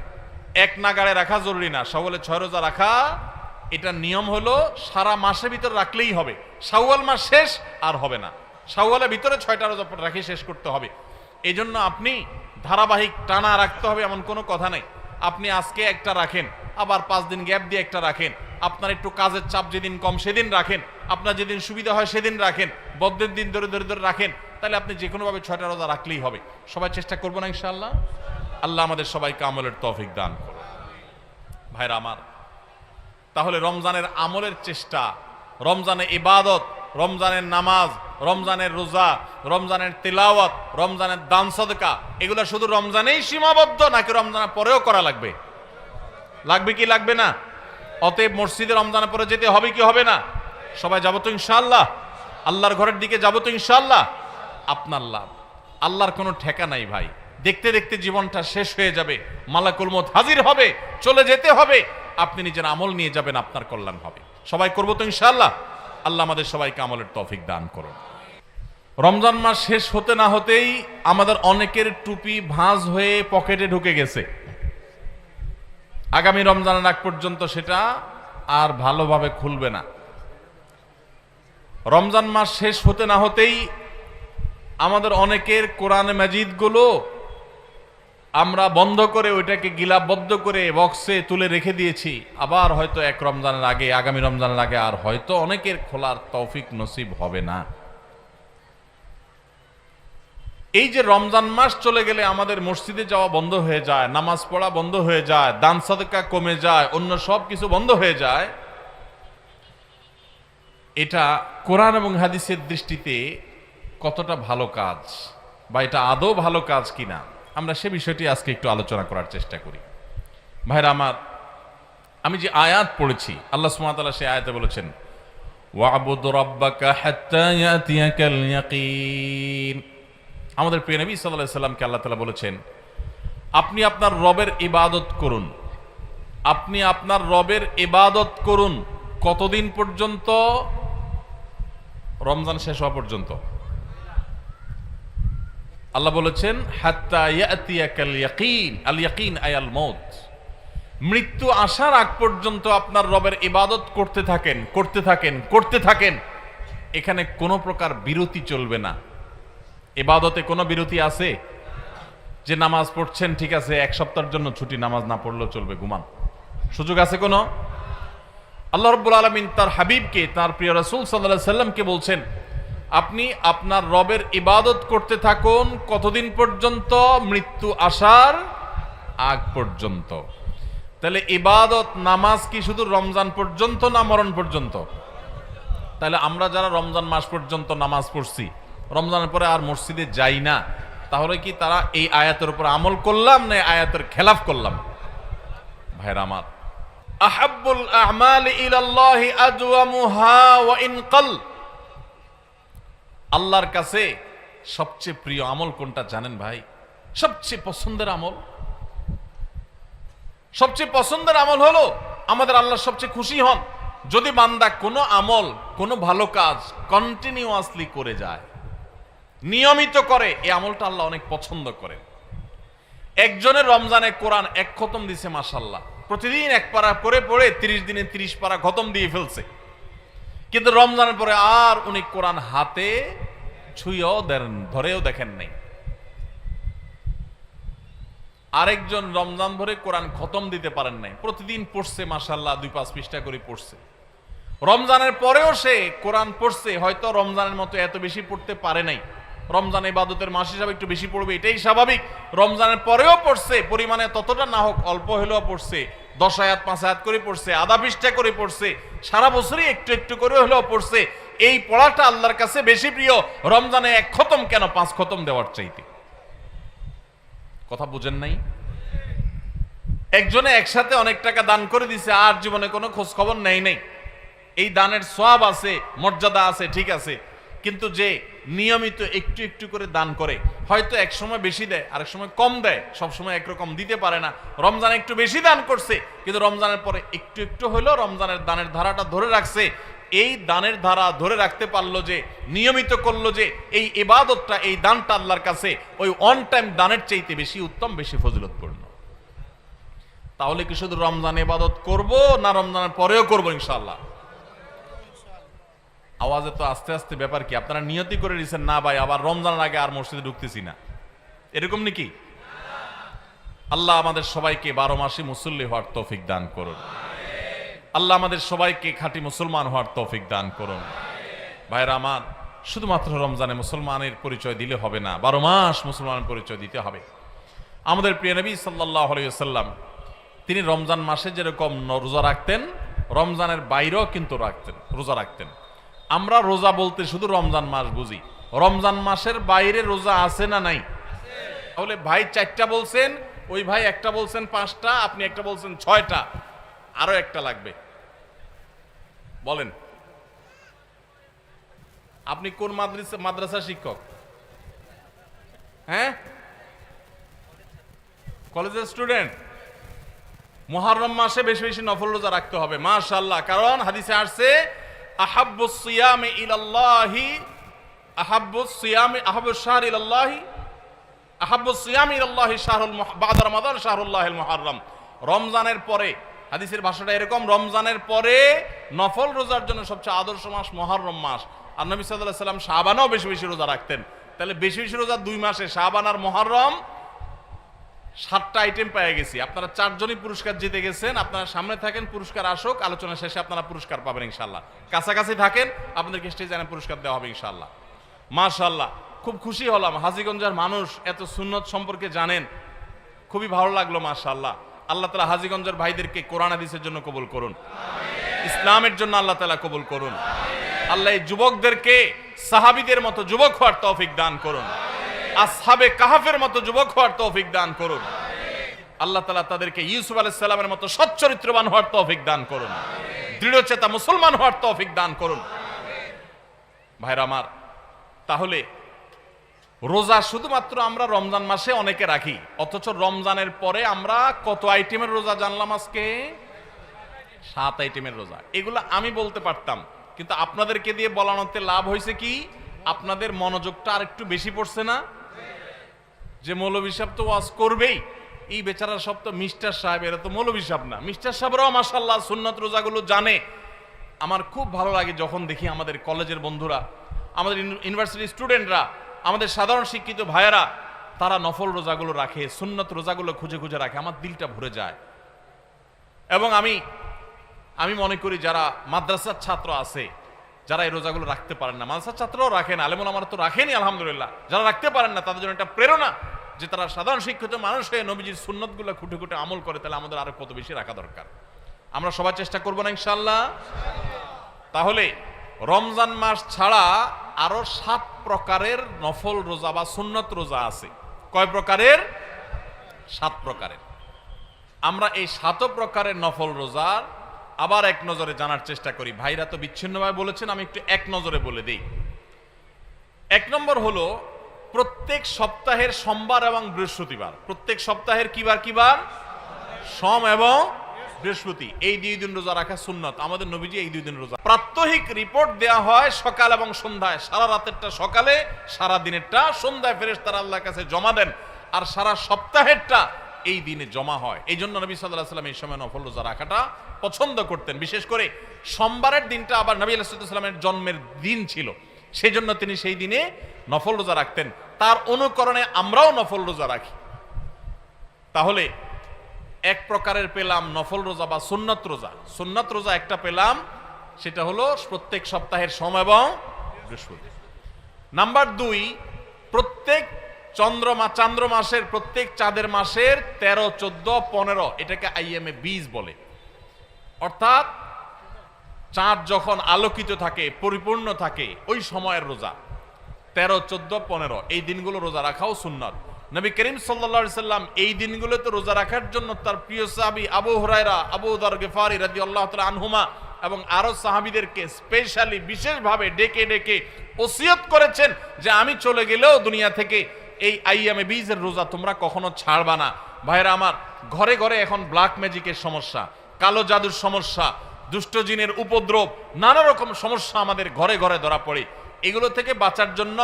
এক নাগাড়ে রাখা জরুরি না। শাওয়ালে 6 রোজা রাখা এটা নিয়ম হলো সারা মাসের ভিতর রাখলেই হবে, শাওয়াল মাস শেষ আর হবে না। শাওয়ালের ভিতরে 6টা রোজা রাখে শেষ করতে হবে। এই জন্য আপনি ধারাবাহিক টানা রাখতে হবে এমন কোনো কথা নেই। আপনি আজকে একটা রাখেন, আবার 5 দিন গ্যাপ দিয়ে একটা রাখেন, আপনার একটু কাজের চাপ যেদিন কম সেদিন রাখেন, আপনার যেদিন সুবিধা হয় সেদিন রাখেন, বদ্ধের দিন ধরে ধরে ধরে রাখেন, তাহলে আপনি যে কোনোভাবে 6টা রোজা রাখলেই হবে। সবাই চেষ্টা করবো না ইনশাআল্লাহ? আল্লাহ আমাদের সবাইকে আমলের তৌফিক দান করুন। ভাইরা আমার, তাহলে রমজানের আমলের চেষ্টা, রমজানের ইবাদত, রমজানের নামাজ, রমজানের রোজা, রমজানের তিলাওয়াত, রমজানের দান সদকা, এগুলো শুধু রমজানেই সীমাবদ্ধ নাকি রমজানের পরেও করা লাগবে? লাগবে কি লাগবে না? অতএব মসজিদে রমজানের পরে যেতে হবে কি হবে না? সবাই যাবো তো ইনশাআল্লাহ? আল্লাহর ঘরের দিকে যাবো তো ইনশাআল্লাহ? আপনার লাভ, আল্লাহর কোনো ঠেকা নাই ভাই। দেখতে দেখতে জীবনটা শেষ হয়ে যাবে, মালাকুল মউত হাজির হবে, চলে যেতে হবে, আপনি নিজের আমল নিয়ে যাবেন, আপনার কল্যাণ হবে। সবাই করবো তো ইনশাআল্লাহ? আল্লাহ আমাদের সবাইকে আমলের তৌফিক দান করুন। রমজান মাস শেষ হতে না হতেই আমাদের অনেকের টুপি ভাঁজ হয়ে পকেটে ঢুকে গেছে। আগামী রমজানের আগ পর্যন্ত সেটা আর ভালোভাবে খুলবে না। রমজান মাস শেষ হতে না হতেই আমাদের অনেকের কোরআন মাজিদ গুলো আমরা বন্ধ করে ওইটাকে গিলাবদ্ধ করে বক্সে তুলে রেখে দিয়েছি। আবার হয়তো এক রমজানের আগে, আগামী রমজানের আগে আর হয়তো অনেকের খোলার তৌফিক নসিব হবে না। এই যে রমজান মাস চলে গেলে আমাদের মসজিদে যাওয়া বন্ধ হয়ে যায়, নামাজ পড়া বন্ধ হয়ে যায়, দান সাদকা কমে যায়, অন্য সব কিছু বন্ধ হয়ে যায়, এটা কোরআন এবং হাদিসের দৃষ্টিতে কতটা ভালো কাজ বা এটা আদৌ ভালো কাজ কিনা, আমরা সে বিষয়টি আজকে একটু আলোচনা করার চেষ্টা করি। ভাইরা আমার, আমি যে আয়াত পড়েছি, আল্লাহ সুবহানাহু ওয়া তাআলা সেই আয়াতে বলেছেন, ওয়া'বুদ রাব্বাকা হাত্তা ইয়াতিয়াকাল ইয়াকিন। আমাদের প্রিয় নবী সাল্লাল্লাহু আলাইহি সাল্লামকে আল্লাহ তাআলা বলেছেন, আপনি আপনার রবের ইবাদত করুন। আপনি আপনার রবের ইবাদত করুন কতদিন পর্যন্ত? রমজান শেষ হওয়া পর্যন্ত। আল্লাহ বলেছেন হাত্তা ইয়াতিয়াকাল ইয়াকিন, আল ইয়াকিন আয়াল মউত, মৃত্যু আসার আগ পর্যন্ত আপনার রবের ইবাদত করতে থাকেন, করতে থাকেন, করতে থাকেন। এখানে কোনো প্রকার বিরতি চলবে না। ইবাদতে কোনো বিরতি আছে? যে নামাজ পড়ছেন ঠিক আছে, এক সপ্তাহের জন্য ছুটি, নামাজ না পড়লেও চলবে, ঘুমান, সুযোগ আছে কোনো? আল্লাহ রাব্বুল আলামিন তার হাবিবকে, তার প্রিয় রাসূল সাল্লাল্লাহু আলাইহি সাল্লামকে বলছেন, আপনি আপনার রবের ইবাদত করতে থাকুন কতদিন পর্যন্ত? মৃত্যু আসার আগ পর্যন্ত। তাহলে ইবাদত, নামাজ কি শুধু রমজান পর্যন্ত না মরণ পর্যন্ত? তাহলে আমরা যারা রমজান মাস পর্যন্ত নামাজ পড়ছি, রমজানের পরে আর মসজিদে যাই না, তাহলে কি তারা এই আয়াতের উপর আমল করলাম না আয়াতের খেলাফ করলাম? ভাইরা আমার, আহাব্বুল আ'মালি ইলাল্লাহি আদওয়ামুহা ওয়া ইন ক্বাল। আল্লাহর কাছে সবচেয়ে প্রিয় আমল কোনটা জানেন ভাই? সবচেয়ে পছন্দের আমল, সবচেয়ে পছন্দের আমল হলো, আমাদের আল্লাহ সবচেয়ে খুশি হন যদি বান্দা কোনো আমল, কোনো ভালো কাজ কন্টিনিউয়াসলি করে যায়, নিয়মিত করে। এই আমলটা আল্লাহ অনেক পছন্দ করেন। একজনের রমজানে কোরআন এক খতম দিছে, মাশাআল্লাহ, প্রতিদিন এক পারা করে পড়ে 30 দিনে 30 পারা খতম দিয়ে ফেলছে, কিন্তু রমজানের পরে আর উনি কোরআন হাতে ছুঁয়েও ধরেও দেখেন নাই। আরেকজন রমজান ভরে কোরআন খতম দিতে পারেন নাই, প্রতিদিন পড়ছে, মাশাআল্লাহ, 2-5 পৃষ্ঠা করে পড়ছে। রমজানের পরেও সে কোরআন পড়ছে, হয়তো রমজানের মতো এত বেশি পড়তে পারে নাই, রমজান ইবাদতের মাস হিসাবে একটু বেশি পড়বে, এটাই স্বাভাবিক। রমজানের পরেও পড়ছে, পরিমাণে ততটা না হোক, অল্প হলেও পড়ছে, 10 আয়াত 5 আয়াত করে পড়ছে, আধা পৃষ্ঠা করে পড়ছে, সারা বছরই একটু একটু করে হলেও পড়ছে। এই পড়াটা আল্লাহর কাছে বেশি প্রিয় রমজানে এক খতম কেন 5 খতম দেওয়ার চাইতে। কথা বুঝেন নাই? একজনে একসাথে অনেক টাকা দান করে দিছে, আর জীবনে কোনো খোঁজ খবর নেই নাই। এই দানের সওয়াব আছে, মর্যাদা আছে, ঠিক আছে, কিন্তু যে নিয়মিত একটু একটু করে দান করে, হয়তো এক সময় বেশি দেয়, আরেক সময় কম দেয়, সব সময় একরকম দিতে পারে না। রমজানে একটু বেশি দান করছে, কিন্তু রমজানের পরে একটু একটু হলেও রমজানের দানের ধারাটা ধরে রাখছে। এই দানের ধারা ধরে রাখতে পারলো যে, নিয়মিত করলো যে, এই ইবাদতটা, এই দানটা আল্লাহর কাছে ওই অন টাইম দানের চাইতে বেশি উত্তম, বেশি ফজিলতপূর্ণ। তাহলে কি শুধু রমজান ইবাদত করব, না রমজানের পরেও করব ইনশাআল্লাহ? আওয়াজে তো আস্তে আস্তে ব্যাপার কি? আপনারা নিয়তি করে দিয়েছেন না ভাই আবার রমজানের আগে আর মসজিদে ঢুকতেছি না, এরকম নাকি? আল্লাহ আমাদের সবাইকে 12 মাসে মুসল্লি হওয়ার তৌফিক দান করুন। আল্লাহ আমাদের সবাইকে খাঁটি মুসলমান হওয়ার তৌফিক দান করুন। ভাইরা আমার, শুধুমাত্র রমজানে মুসলমানের পরিচয় দিলে হবে না, 12 মাস মুসলমানের পরিচয় দিতে হবে। আমাদের প্রিয় নবী সাল্লাল্লাহু আলাইহি ওয়াসাল্লাম তিনি রমজান মাসে যেরকম রোজা রাখতেন, রমজানের বাইরেও কিন্তু রোজা রাখতেন। আমরা রোজা বলতে শুধু রমজান মাস বুঝি, রমজান মাসের বাইরে রোজা আছে না নাই? তাহলে ভাই 4টা বলছেন, ওই ভাই একটা বলছেন 5টা, আপনি একটা বলছেন 6টা, আরো একটা লাগবে। বলেন আপনি কোন মাদ্রাসা শিক্ষক? হ্যাঁ, কলেজের স্টুডেন্ট। মুহররম মাসে বেশি বেশি নফল রোজা রাখতে হবে মাশাআল্লাহ, কারণ হাদিসে আসছে আহাব্বুস সিয়ামি ইলাল্লাহি আহাব্বুস শাহরি ইলাল্লাহি আহাব্বুস সিয়ামি ইলাল্লাহি শাহরুল বা'দা রমাদান শাহরুল্লাহিল মুহররম। রমজানের পরে, হাদিসের ভাষাটা এরকম, রমজানের পরে নফল রোজার জন্য সবচেয়ে আদর্শ মাস মুহররম মাস। আর নবী সাল্লাল্লাহু আলাইহি ওয়াসাল্লাম শাবানেও বেশি বেশি রোজা রাখতেন। তাহলে বেশি বেশি রোজা 2 মাসে, শাবান আর মুহররম, 7টা আইটেম পেয়ে গেছি। আপনারা 4 জনই পুরস্কার জিতে গেছেন। আপনারা সামনে থাকেন, পুরস্কার আসুক, আলোচনা শেষে আপনারা পুরস্কার পাবেন ইনশাআল্লাহ। কাছাকাছি থাকেন, আপনাদেরকে স্টেজে পুরস্কার দেওয়া হবে ইনশাআল্লাহ। মাশাআল্লাহ, খুব খুশি হলাম হাজীগঞ্জের মানুষ এত সুন্নত সম্পর্কে জানেন, খুবই ভালো লাগলো মাশাআল্লাহ। আল্লাহ তাআলা হাজীগঞ্জের ভাইদেরকে কোরআন হাদিসের জন্য কবুল করুন, ইসলামের জন্য আল্লাহ তাআলা কবুল করুন। আল্লাহ এই যুবকদেরকে সাহাবীদের মতো যুবক হওয়ার তৌফিক দান করুন, আসহাবে কাহাফের মতো যুবক হওয়ার তৌফিক দান করুন। আল্লাহ তাআলা তাদেরকে ইউসুফ আলাইহিস সালামের মতো সচ্চরিত্রবান হওয়ার তৌফিক দান করুন, দৃঢ়চেতা মুসলমান হওয়ার তৌফিক দান করুন। ভাইরা আমার, তাহলে রোজা শুধুমাত্র আমরা রমজান মাসে অনেকে রাখি, অথচ রমজানের পরে আমরা কত আইটেমের রোজা জানলাম আজকে? 7 আইটেমের রোজা। এগুলো আমি বলতে পারতাম, কিন্তু আপনাদেরকে দিয়ে বলানোতে লাভ হয়েছে কি? আপনাদের মনোযোগটা আর একটু বেশি পড়ছে না? যে মৌলভী সাহেব তো ওয়াজ করবেই, এই বেচারা সব তো মিস্টার সাহেব, এরা তো মৌলভী সাহেব না। মিস্টার সাহেবরাও মাশাআল্লাহ সুন্নাত রোজাগুলো জানে। আমার খুব ভালো লাগে যখন দেখি আমাদের কলেজের বন্ধুরা, আমাদের ইউনিভার্সিটি স্টুডেন্টরা, আমাদের সাধারণ শিক্ষিত ভাইয়েরা, তারা নফল রোজাগুলো রাখে, সুন্নত রোজাগুলো খুঁজে খুঁজে রাখে। আমার দিলটা ভরে যায়। এবং আমি মনে করি যারা মাদ্রাসার ছাত্র আছে, যারা এই রোজাগুলো রাখতে পারেন না, মাদ্রাসার ছাত্ররাও রাখেন, আলেমুল আমার তো রাখেনি আলহামদুলিল্লাহ, যারা রাখতে পারেন না তাদের জন্য একটা প্রেরণা যে তারা সাধারণ শিক্ষিত মানুষ হয়ে নবীজির সুন্নতগুলো খুঁটে খুঁটে আমল করে, তাহলে আমাদের আরো কত বেশি রাখা দরকার। আমরা সবাই চেষ্টা করবো না ইনশাআল্লাহ? তাহলে রমজান মাস ছাড়া আরো 7 প্রকারের নফল রোজা বা সুন্নত রোজা আছে। কয় প্রকারের? 7 প্রকারের। আমরা এই 7 প্রকারের নফল রোজার আবার এক নজরে জানার চেষ্টা করি। ভাইরা তো বিচ্ছিন্নভাবে বলেছেন, আমি একটু এক নজরে বলে দিই। 1 নম্বর হলো প্রত্যেক সপ্তাহের সোমবার এবং বৃহস্পতিবার। প্রত্যেক সপ্তাহের কিবার? সোম এবং বৃহস্পতি, এই 2 দিন রোজা রাখা সুন্নত। আমাদের নবীজি এই 2 দিন রোজা, প্রাত্যহিক রিপোর্ট দেয়া হয় সকাল এবং সন্ধ্যায়। সারা রাতেরটা সকালে, সারা দিনেরটা সন্ধ্যায় ফেরেশতারা আল্লাহর কাছে জমা দেন, আর সারা সপ্তাহেরটা এই দিনে জমা হয়। এই জন্য নবী সাল্লাল্লাহু আলাইহি ওয়াসাল্লাম এই সময় নফল রোজা রাখাটা পছন্দ করতেন। বিশেষ করে সোমবারের দিনটা আবার নবী আলাইহিস সালামের জন্মের দিন ছিল, সেই জন্য তিনি সেই দিনে নফল রোজা রাখতেন। তার অনুকরণে আমরাও নফল রোজা রাখি। তাহলে 1 প্রকারের পেলাম নফল রোজা বা সুন্নত রোজা। সুন্নত রোজা একটা পেলাম, সেটা হলো প্রত্যেক সপ্তাহের সোম এবং বৃহস্পতি। নাম্বার 2, প্রত্যেক চান্দ্র মাসের, প্রত্যেক চাঁদের মাসের 13, 14, 15, এটাকে আইএমএ 20 বলে। অর্থাৎ চাঁদ যখন আলোকিত থাকে, পরিপূর্ণ থাকে, ওই সময়ের রোজা 13, 14, 15 এই দিনগুলো রোজা রাখাও সুন্নাত। নবী করিম সাল্লাল্লাহু আলাইহি সাল্লাম এই দিনগুলোতে রোজা রাখার জন্য তার প্রিয় সাহাবী আবু হুরায়রা, আবু যর গিফারি রাদিয়াল্লাহু তাআলা আনহুমা এবং আরো সাহাবীদেরকে স্পেশালি বিশেষভাবে ডেকে ডেকে ওসিয়ত করেছেন যে আমি চলে গেলেও দুনিয়া থেকে এই আইয়ামে বীজের রোজা তোমরা কখনো ছাড়বা না। ভাইরা আমার, ঘরে ঘরে এখন ব্ল্যাক ম্যাজিকের সমস্যা, কালো জাদুর সমস্যা, দুষ্ট জিনের উপদ্রব, নানা রকম সমস্যা আমাদের ঘরে ঘরে ধরা পড়ে। এগুলো থেকে বাঁচার জন্য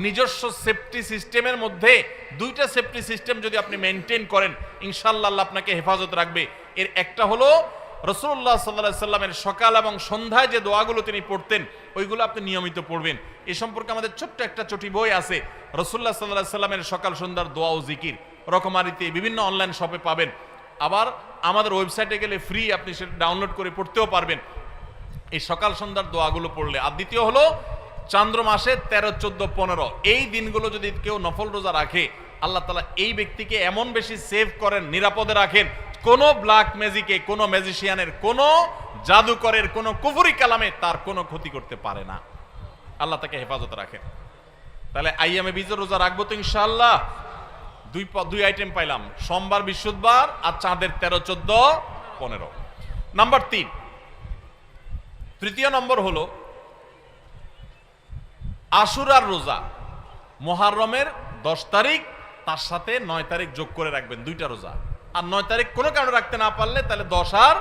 নিজস্ব সেফটি সিস্টেমের মধ্যে দুইটা সেফটি সিস্টেম যদি আপনি মেনটেন করেন, ইনশাআল্লাহ আল্লাহ আপনাকে হেফাজত রাখবে। এর একটা হলো রাসূলুল্লাহ সাল্লাল্লাহু আলাইহি সাল্লামের সকাল এবং সন্ধ্যায় যে দোয়াগুলো তিনি পড়তেন ওইগুলো আপনি নিয়মিত পড়বেন। এই সম্পর্কে আমাদের ছোট্ট একটা চটি বই আছে, রাসূলুল্লাহ সাল্লাল্লাহু আলাইহি সাল্লামের সকাল সন্ধ্যার দোয়া ও জিকির, রকমারিতে বিভিন্ন অনলাইন শপে পাবেন। আবার আমাদের ওয়েবসাইটে গেলে ফ্রি, আপনি সেটা ডাউনলোড করে পড়তেও পারবেন এই সকাল সন্ধ্যার দোয়াগুলো পড়লে। আর দ্বিতীয় হলো চন্দ্র মাসে 13, 14, 15 এই দিনগুলো যদি কেউ নফল রোজা রাখে, আল্লাহ তাআলা এই ব্যক্তিকে এমন বেশি সেভ করেন, নিরাপদে রাখেন, কোনো ব্ল্যাক ম্যাজিকে, কোনো ম্যাজিশিয়ানের, কোনো জাদুকরের, কোনো কুফরি কালামে তার কোনো ক্ষতি করতে পারে না। আল্লাহ তাকে হেফাজত রাখেন। তাহলে আইয়ামে বীজের রোজা রাখবো তো ইনশাআল্লাহ। দুই আইটেম পাইলাম, সোমবার, বৃহস্পতিবার আর চাঁদের 13, 14, 15। নাম্বার 3, তৃতীয় নম্বর হলো আশুরার রোজা। মুহররমের 10 তারিখ তার সাথে 9 তারিখ যোগ করে রাখবেন, দুইটা রোজা। আর 9 তারিখ কোনো কারণে রাখতে না পারলে তাহলে 10 আর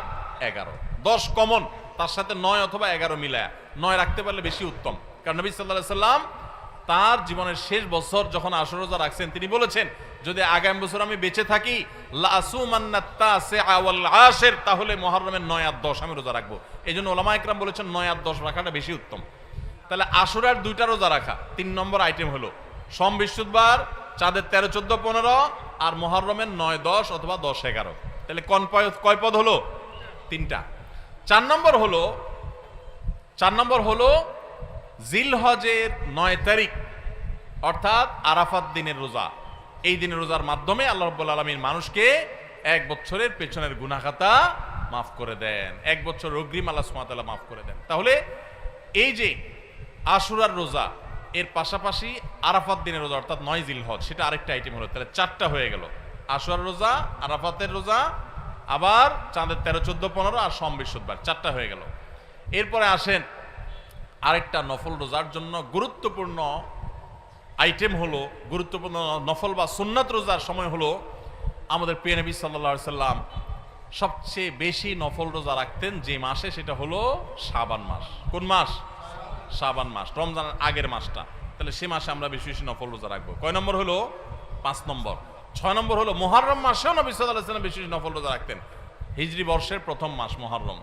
11, 10 কমন, তার সাথে 9 অথবা 11 মিলায়া 9 রাখতে পারলে বেশি উত্তম। কারণ নবী সাল্লাল্লাহু আলাইহি সাল্লাম তার জীবনের শেষ বছর যখন আশুরা রোজা রাখছেন, তিনি বলেছেন যদি আগামী বছর আমি বেঁচে থাকি লাসুমান্নাত তাসিআ ওয়াল আশির, তাহলে মুহররমের 9 আর 10 আমি রোজা রাখবো। এইজন্য উলামা ইকরাম বলেছেন 9 আর 10 রাখাটা বেশি উত্তম। তাহলে আশুরার দুইটা রোজা রাখা 3 নম্বর আইটেম হলো সোম, বৃহস্পতিবার, চাঁদের 13, 14, 15 আর মুহররমের 9, 10 অথবা 10, 11। তাহলে কয় পদ হলো? 3টা। 4 নম্বর হলো জিলহজের 9 তারিখ অর্থাৎ আরাফাত দিনের রোজা। এই দিনের রোজার মাধ্যমে আল্লাহ রাব্বুল আলামিন মানুষকে 1 বছরের পেছনের গুনাহ খাতা মাফ করে দেন, 1 বছর অগ্রিম আল্লাহ সুবহানাহু ওয়া তাআলা মাফ করে দেন। তাহলে এই যে আশুরার রোজা, এর পাশাপাশি আরাফাত দিনের রোজা অর্থাৎ 9 জিলহজ, সেটা আরেকটা আইটেম হলো। তাহলে 4টা হয়ে গেল, আশুরার রোজা, আরাফাতের রোজা, আবার চাঁদের 13, 14, 15 আর সোম, বৃহস্পতিবার, 4টা হয়ে গেল। এরপরে আসেন আরেকটা নফল রোজার জন্য গুরুত্বপূর্ণ আইটেম হলো, গুরুত্বপূর্ণ নফল বা সুন্নাত রোজার সময় হলো আমাদের প্রিয় নবী সাল্লাল্লাহু আলাইহি সাল্লাম সবচেয়ে বেশি নফল রোজা রাখতেন যে মাসে, সেটা হলো শাবান মাস। কোন মাস? শাবান মাস, রমজানের আগের মাসটা। তাহলে সে মাসে আমরা বেশি বেশি নফল রোজা রাখবো। কয় নম্বর হলো? 5 নম্বর। 6 নম্বর হলো মুহররম মাসেও নবী সাল্লাল্লাহু আলাইহি সাল্লাম বেশি বেশি নফল রোজা রাখতেন, হিজরি বর্ষের প্রথম মাস মুহররম।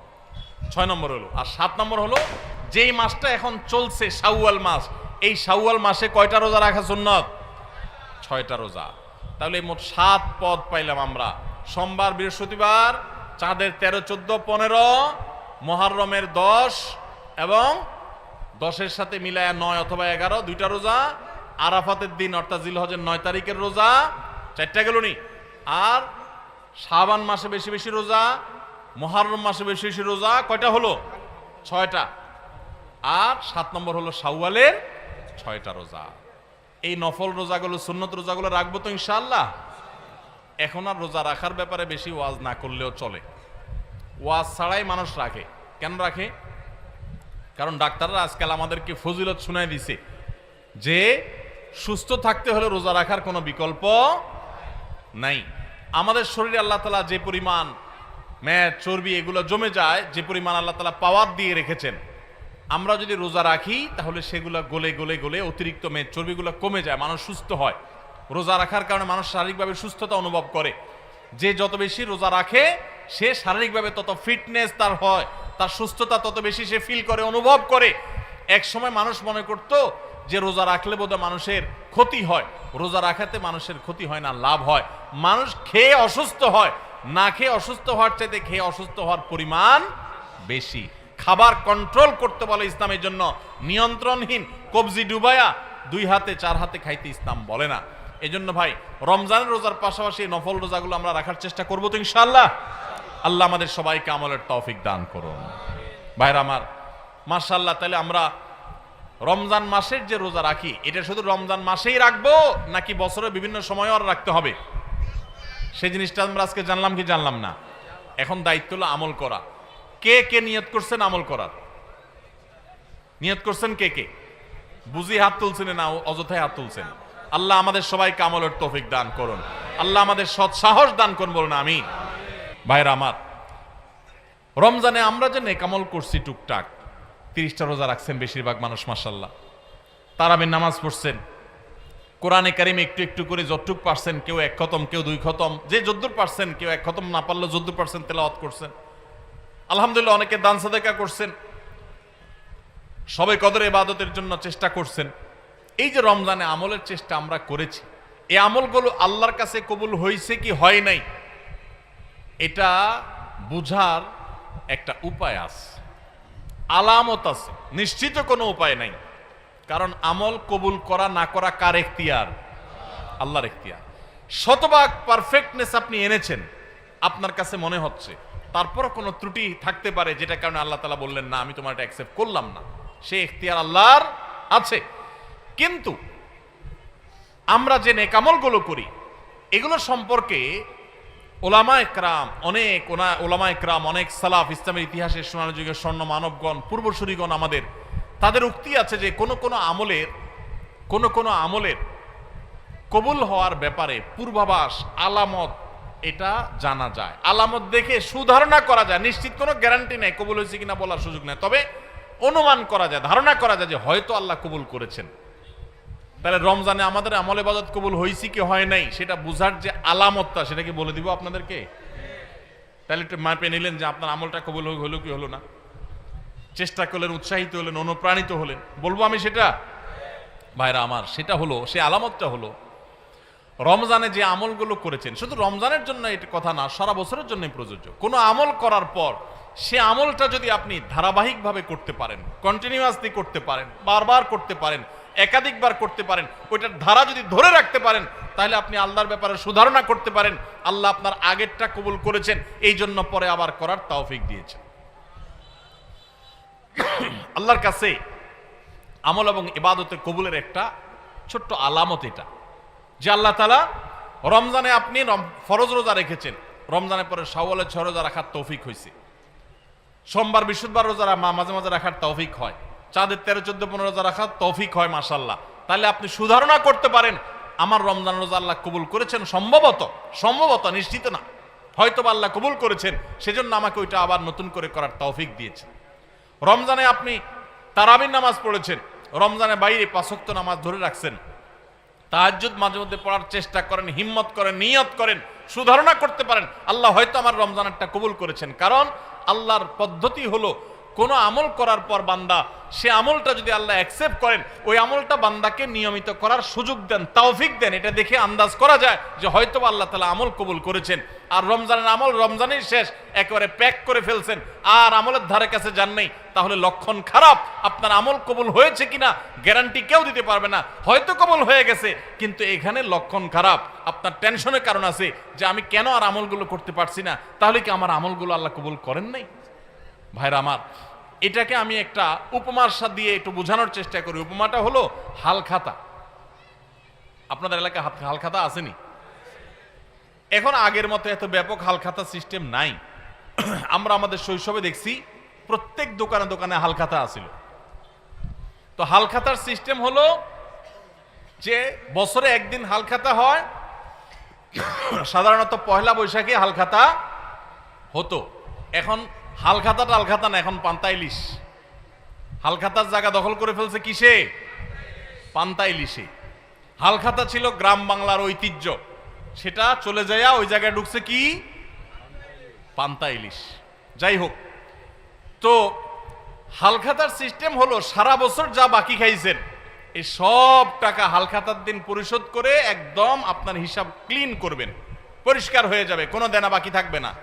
6 নম্বর হলো। আর 7 নম্বর হলো যেই মাসটা এখন চলছে শাওয়াল মাস, এই শাওয়াল মাসে কয়টা রোজা রাখা সুন্নাত? 6টা রোজা। তাহলে মোট 7 পদ পাইলাম আমরা। সোমবার, বৃহস্পতিবার, চাঁদের 13, 14, 15, মুহররমের 10 এবং 10-এর সাথে মিলায়া 9 অথবা 11, 2টা রোজা। আরাফাতের দিন অর্থাৎ জিলহজের 9 তারিখের রোজা, 4টা গেল নি। আর শাবান মাসে বেশি বেশি রোজা, মুহররম মাসে বেশি বেশি রোজা, কয়টা হলো? 6টা। আর 7 নম্বর হলো শাওয়ালের 6টা রোজা। এই নফল রোজাগুলো, সুন্নত রোজাগুলো রাখবো তো ইনশাআল্লাহ। এখন আর রোজা রাখার ব্যাপারে বেশি ওয়াজ না করলেও চলে। ওয়াজ ছাড়াই মানুষ রাখে। কেন রাখে? কারণ ডাক্তাররা আজকাল আমাদেরকে ফজিলত শুনাই দিছে যে সুস্থ থাকতে হলে রোজা রাখার কোনো বিকল্প নাই। আমাদের শরীরে আল্লাহ তাআলা যে পরিমাণ মেদ, চর্বি এগুলো জমে যায়, যে পরিমাণ আল্লাহ তাআলা পাওয়ার দিয়ে রেখেছেন, আমরা যদি রোজা রাখি তাহলে সেগুলো গলে গলে গলে অতিরিক্ত মেদ, চর্বিগুলো কমে যায়, মানুষ সুস্থ হয়। রোজা রাখার কারণে মানুষ শারীরিকভাবে সুস্থতা অনুভব করে। যে যত বেশি রোজা রাখে সে শারীরিকভাবে তত ফিটনেস তার হয়, তার সুস্থতা তত বেশি সে ফিল করে, অনুভব করে। এক সময় মানুষ মনে করত যে রোজা রাখলে বোধহয় মানুষের ক্ষতি হয়। রোজা রাখাতে মানুষের ক্ষতি হয় না, লাভ হয়। মানুষ খেয়ে অসুস্থ হয়, না খেয়ে অসুস্থ হওয়ার চাইতে খেয়ে অসুস্থ হওয়ার পরিমাণ বেশি। খাবার কন্ট্রোল করতে বলে ইসলামের জন্য, নিয়ন্ত্রণহীন কবজি ডুবায়া 2 হাতে 4 হাতে খাইতে ইসলাম বলে না। এজন্য ভাই রমজানের রোজার পাশাপাশি নফল রোজাগুলো আমরা রাখার চেষ্টা করবো তো ইনশাআল্লাহ। আল্লাহ আমাদের সবাইকে আমলের তৌফিক দান করুন। ভাইরা আমার, মাশাআল্লাহ। তাহলে আমরা রমজান মাসের যে রোজা রাখি, এটা শুধু রমজান মাসেই রাখবো নাকি বছরের বিভিন্ন সময় আর রাখতে হবে? সেই জিনিসটা আমরা আজকে জানলাম কি জানলাম না? এখন দায়িত্ব হলো আমল করা। কে কে নিয়ত করছেন আমল করার? নিয়ত করছেন কে কে? বুঝি হাত তুলছেন না অযথায় হাত তুলছেন? আল্লাহ আমাদের সবাইকে আমলের তৌফিক দান করুন, আল্লাহ আমাদের সৎ সাহস দান করুন, বলুন আমিন। ভাইরা আমার, রমজানে আমরা যে নেকামল করছি টুকটাক, 30টা রোজা রাখছেন বেশিরভাগ মানুষ মাশাআল্লাহ, তারাবির নামাজ পড়ছেন, কোরআনে কারিম একটু একটু করে যতটুক পারছেন, কেউ 1 খতম, কেউ 2 খতম, যে যদ্দুর পারছেন, কেউ 1 খতম না পারলেও যদ্দুর পারছেন তেলাওয়াত করছেন, আলহামদুলিল্লাহ। অনেকে দান সাদাকা করছেন, সবে কদর ইবাদতের জন্য চেষ্টা করছেন। এই যে রমজানে আমলের চেষ্টা আমরা করেছি, এই আমলগুলো আল্লাহর কাছে কবুল হয়েছে কি হয় নাই, এটা বুঝার একটা উপায় আছে, আলামত আছে, নিশ্চিত কোনো উপায় নাই। কারণ আমল কবুল করা না করা কার এখতিয়ার? আল্লাহর এখতিয়ার। শতভাগ পারফেক্টনেস আপনি এনেছেন, আপনার কাছে মনে হচ্ছে, তারপর কোনো ত্রুটি থাকতে পারে, যেটা কারণে আল্লাহ তাআলা বললেন না আমি তোমার এটা অ্যাকসেপ্ট করলাম না, সে এখতিয়ার আল্লাহর আছে। কিন্তু আমরা যে নেকামলগুলো করি এগুলো সম্পর্কে ওলামায়ে কেরাম অনেক সালাফ, ইসলামের ইতিহাসের সোনালী যুগের স্বর্ণ মানবগণ, পূর্বসূরীগণ আমাদের, তাদের উক্তি আছে যে কোন কোন আমলের কবুল হওয়ার ব্যাপারে পূর্বাভাস, আলামত, এটা জানা যায়। আলামত দেখে সুধারণা করা যায়, নিশ্চিত কোনো গ্যারান্টি নেই কবুল হয়েছে কিনা বলার সুযোগ নেই, তবে অনুমান করা যায়, ধারণা করা যায় যে হয়তো আল্লাহ কবুল করেছেন। তাহলে রমজানে আমাদের আমল ইবাদত কবুল হয়েছে কি হয় নাই সেটা বুঝার যে আলামতটা, সেটা কি বলে দিব আপনাদেরকে? তাহলে একটু মাপে নিলেন যে আপনার আমলটা কবুল হলো কি হলো না, চেষ্টা করলেন, উৎসাহিত হলেন, অনুপ্রাণিত হলেন। বলবো আমি সেটা? ভাইরা আমার, সেটা হলো, সে আলামতটা হলো রমজানে যে আমলগুলো করেছেন, শুধু রমজানের জন্য এটা কথা না, সারা বছরের জন্যই প্রযোজ্য। কোনো আমল করার পর সে আমলটা যদি আপনি ধারাবাহিকভাবে করতে পারেন, কন্টিনিউয়াসলি করতে পারেন, বারবার করতে পারেন, একাধিকবার করতে পারেন, ওইটার ধারা যদি ধরে রাখতে পারেন, তাহলে আপনি আল্লাহর ব্যাপারে সুধারণা করতে পারেন, আল্লাহ আপনার আগেরটা কবুল করেছেন, এই জন্য পরে আবার করার তৌফিক দিয়েছেন। আল্লাহর কাছে আমল এবং ইবাদতের কবুলের একটা ছোট্ট আলামত এটা, যে আল্লাহ তাআলা রমজানে আপনি ফরজ রোজা রেখেছেন, রমজানের পরে শাওয়ালের 6 রোজা রাখার তৌফিক হয়েছে, সোমবার বৃহস্পতিবার রোজা মাঝে মাঝে রাখার তৌফিক হয়, চাঁদের 13, 14, 15 রোজা রাখার তৌফিক হয় মাশাআল্লাহ। তাহলে আপনি সুধারণা করতে পারেন আমার রমজান রোজা আল্লাহ কবুল করেছেন, সম্ভবত, নিশ্চিত না, হয়তো আল্লাহ কবুল করেছেন, সেজন্য আমাকে ওইটা আবার নতুন করে করার তৌফিক দিয়েছেন। রমজানে আপনি তারাবির নামাজ পড়েছেন, রমজানে বাইরে 5 ওয়াক্ত নামাজ ধরে রাখছেন, তাহাজ্জুদ মাঝে মধ্যে পড়ার চেষ্টা করেন, হিম্মত করেন, নিয়ত করেন, সুধারণা করতে পারেন আল্লাহ হয়তো আমার রমজানেরটা কবুল করেছেন। কারণ আল্লাহর পদ্ধতি হলো কোন আমল করার পর বান্দা সে আমলটা যদি আল্লাহ অ্যাকসেপ্ট করেন, ওই আমলটা বান্দাকে নিয়মিত করার সুযোগ দেন, তৌফিক দেন। এটা দেখে আন্দাজ করা যায় যে হয়তো আল্লাহ তাআলা আমল কবুল করেছেন। আর রমজানের আমল রমজানেই শেষ, একেবারে প্যাক করে ফেলছেন, আর আমলের ধারে কাছে যান নাই, তাহলে লক্ষণ খারাপ। আপনার আমল কবুল হয়েছে কিনা গ্যারান্টি কেউ দিতে পারবে না, হয়তো কবুল হয়ে গেছে, কিন্তু এখানে লক্ষণ খারাপ। আপনার টেনশনের কারণ আছে যে আমি কেন আর আমলগুলো করতে পারছি না, তাহলে কি আমার আমলগুলো আল্লাহ কবুল করেন নাই? ভাইরা আমার, এটাকে আমি একটা উপমার সাথে দিয়ে একটু বোঝানোর চেষ্টা করি। উপমাটা হলো হালখাতা। আপনাদের এলাকায় হালখাতা আসেনি? এখন আগের মতো এত ব্যাপক হালখাতা সিস্টেম নাই। আমরা আমাদের শৈশবে দেখছি প্রত্যেক দোকানে দোকানে হালখাতা আছিল। তো হালখাতার সিস্টেম হলো যে বছরে একদিন হালখাতা হয়, সাধারণত পয়লা বৈশাখে হালখাতা হতো। এখন হালখাতা না, এখন পান্তা ইলিশ। হালখাতার জায়গা দখল করে ফেলছে কিসে? পান্তা ইলিশে। হালখাতা ছিল গ্রাম বাংলার ঐতিহ্য, সেটা চলে যায় ওই জায়গায় ঢুকছে কি? পান্তা ইলিশ। যাই হোক, তো হালখাতার সিস্টেম হলো সারা বছর যা বাকি খাইছেন এই সব টাকা হালখাতার দিন পরিশোধ করে একদম আপনার হিসাব ক্লিন করবেন, পরিষ্কার হয়ে যাবে, কোনো দেনা বাকি থাকবে না।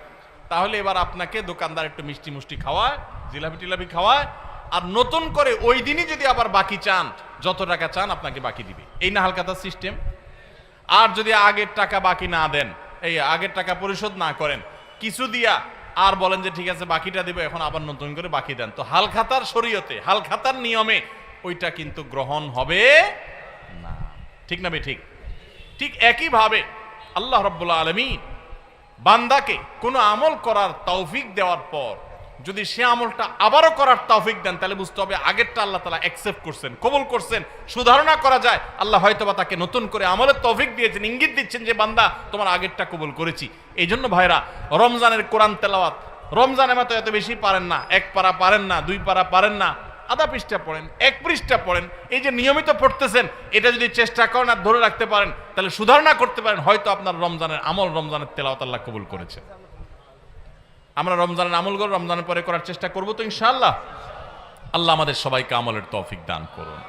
তাহলে এবার আপনাকে দোকানদার একটু মিষ্টি মুষ্টি খাওয়ায়, জিলাপি টিলাপি খাওয়ায়, আর নতুন করে ওই দিনই যদি আবার বাকি চান, যত টাকা চান আপনাকে বাকি দিবে। এই না হালখাতার সিস্টেম? আর যদি আগের টাকা বাকি না দেন, এই আগের টাকা পরিশোধ না করেন, কিছু দিয়া আর বলেন যে ঠিক আছে বাকিটা দিব, এখন আবার নতুন করে বাকি দেন, তো হালখাতার শরীয়তে, হালখাতার নিয়মে ওইটা কিন্তু গ্রহণ হবে না। ঠিক না বে ঠিক? ঠিক একইভাবে আল্লাহ রাব্বুল আলামিন বান্দাকে কোনো আমল করার তৌফিক দেওয়ার পর যদি সে আমলটা আবারও করার তৌফিক দেন, তাহলে বুঝতে হবে আগেরটা আল্লাহ তাআলা অ্যাকসেপ্ট করছেন, কবুল করছেন। সুধারণা করা যায় আল্লাহ হয়তোবা তাকে নতুন করে আমলের তৌফিক দিয়েছেন, ইঙ্গিত দিচ্ছেন যে বান্দা তোমার আগেরটা কবুল করেছি। এই জন্য ভাইরা, রমজানের কোরআন তেলাওয়াত, রমজানে মতো এত বেশি পারেন না, 1 পারা পারেন না, 2 পারা পারেন না, আধা পৃষ্ঠা পড়েন, 1 পৃষ্ঠা পড়েন। এই যে নিয়মিত পড়তেছেন, এটা যদি চেষ্টা করেন আর ধরে রাখতে পারেন, তাহলে সুধারণা করতে পারেন হয়তো আপনার রমজানের আমল, রমজানের তেলাওয়াত আল্লাহ কবুল করেছে। আমরা রমজানের আমলগুলো রমজানের পরে করার চেষ্টা করব তো ইনশাআল্লাহ। আল্লাহ আমাদের সবাইকে আমলের তৌফিক দান করুন।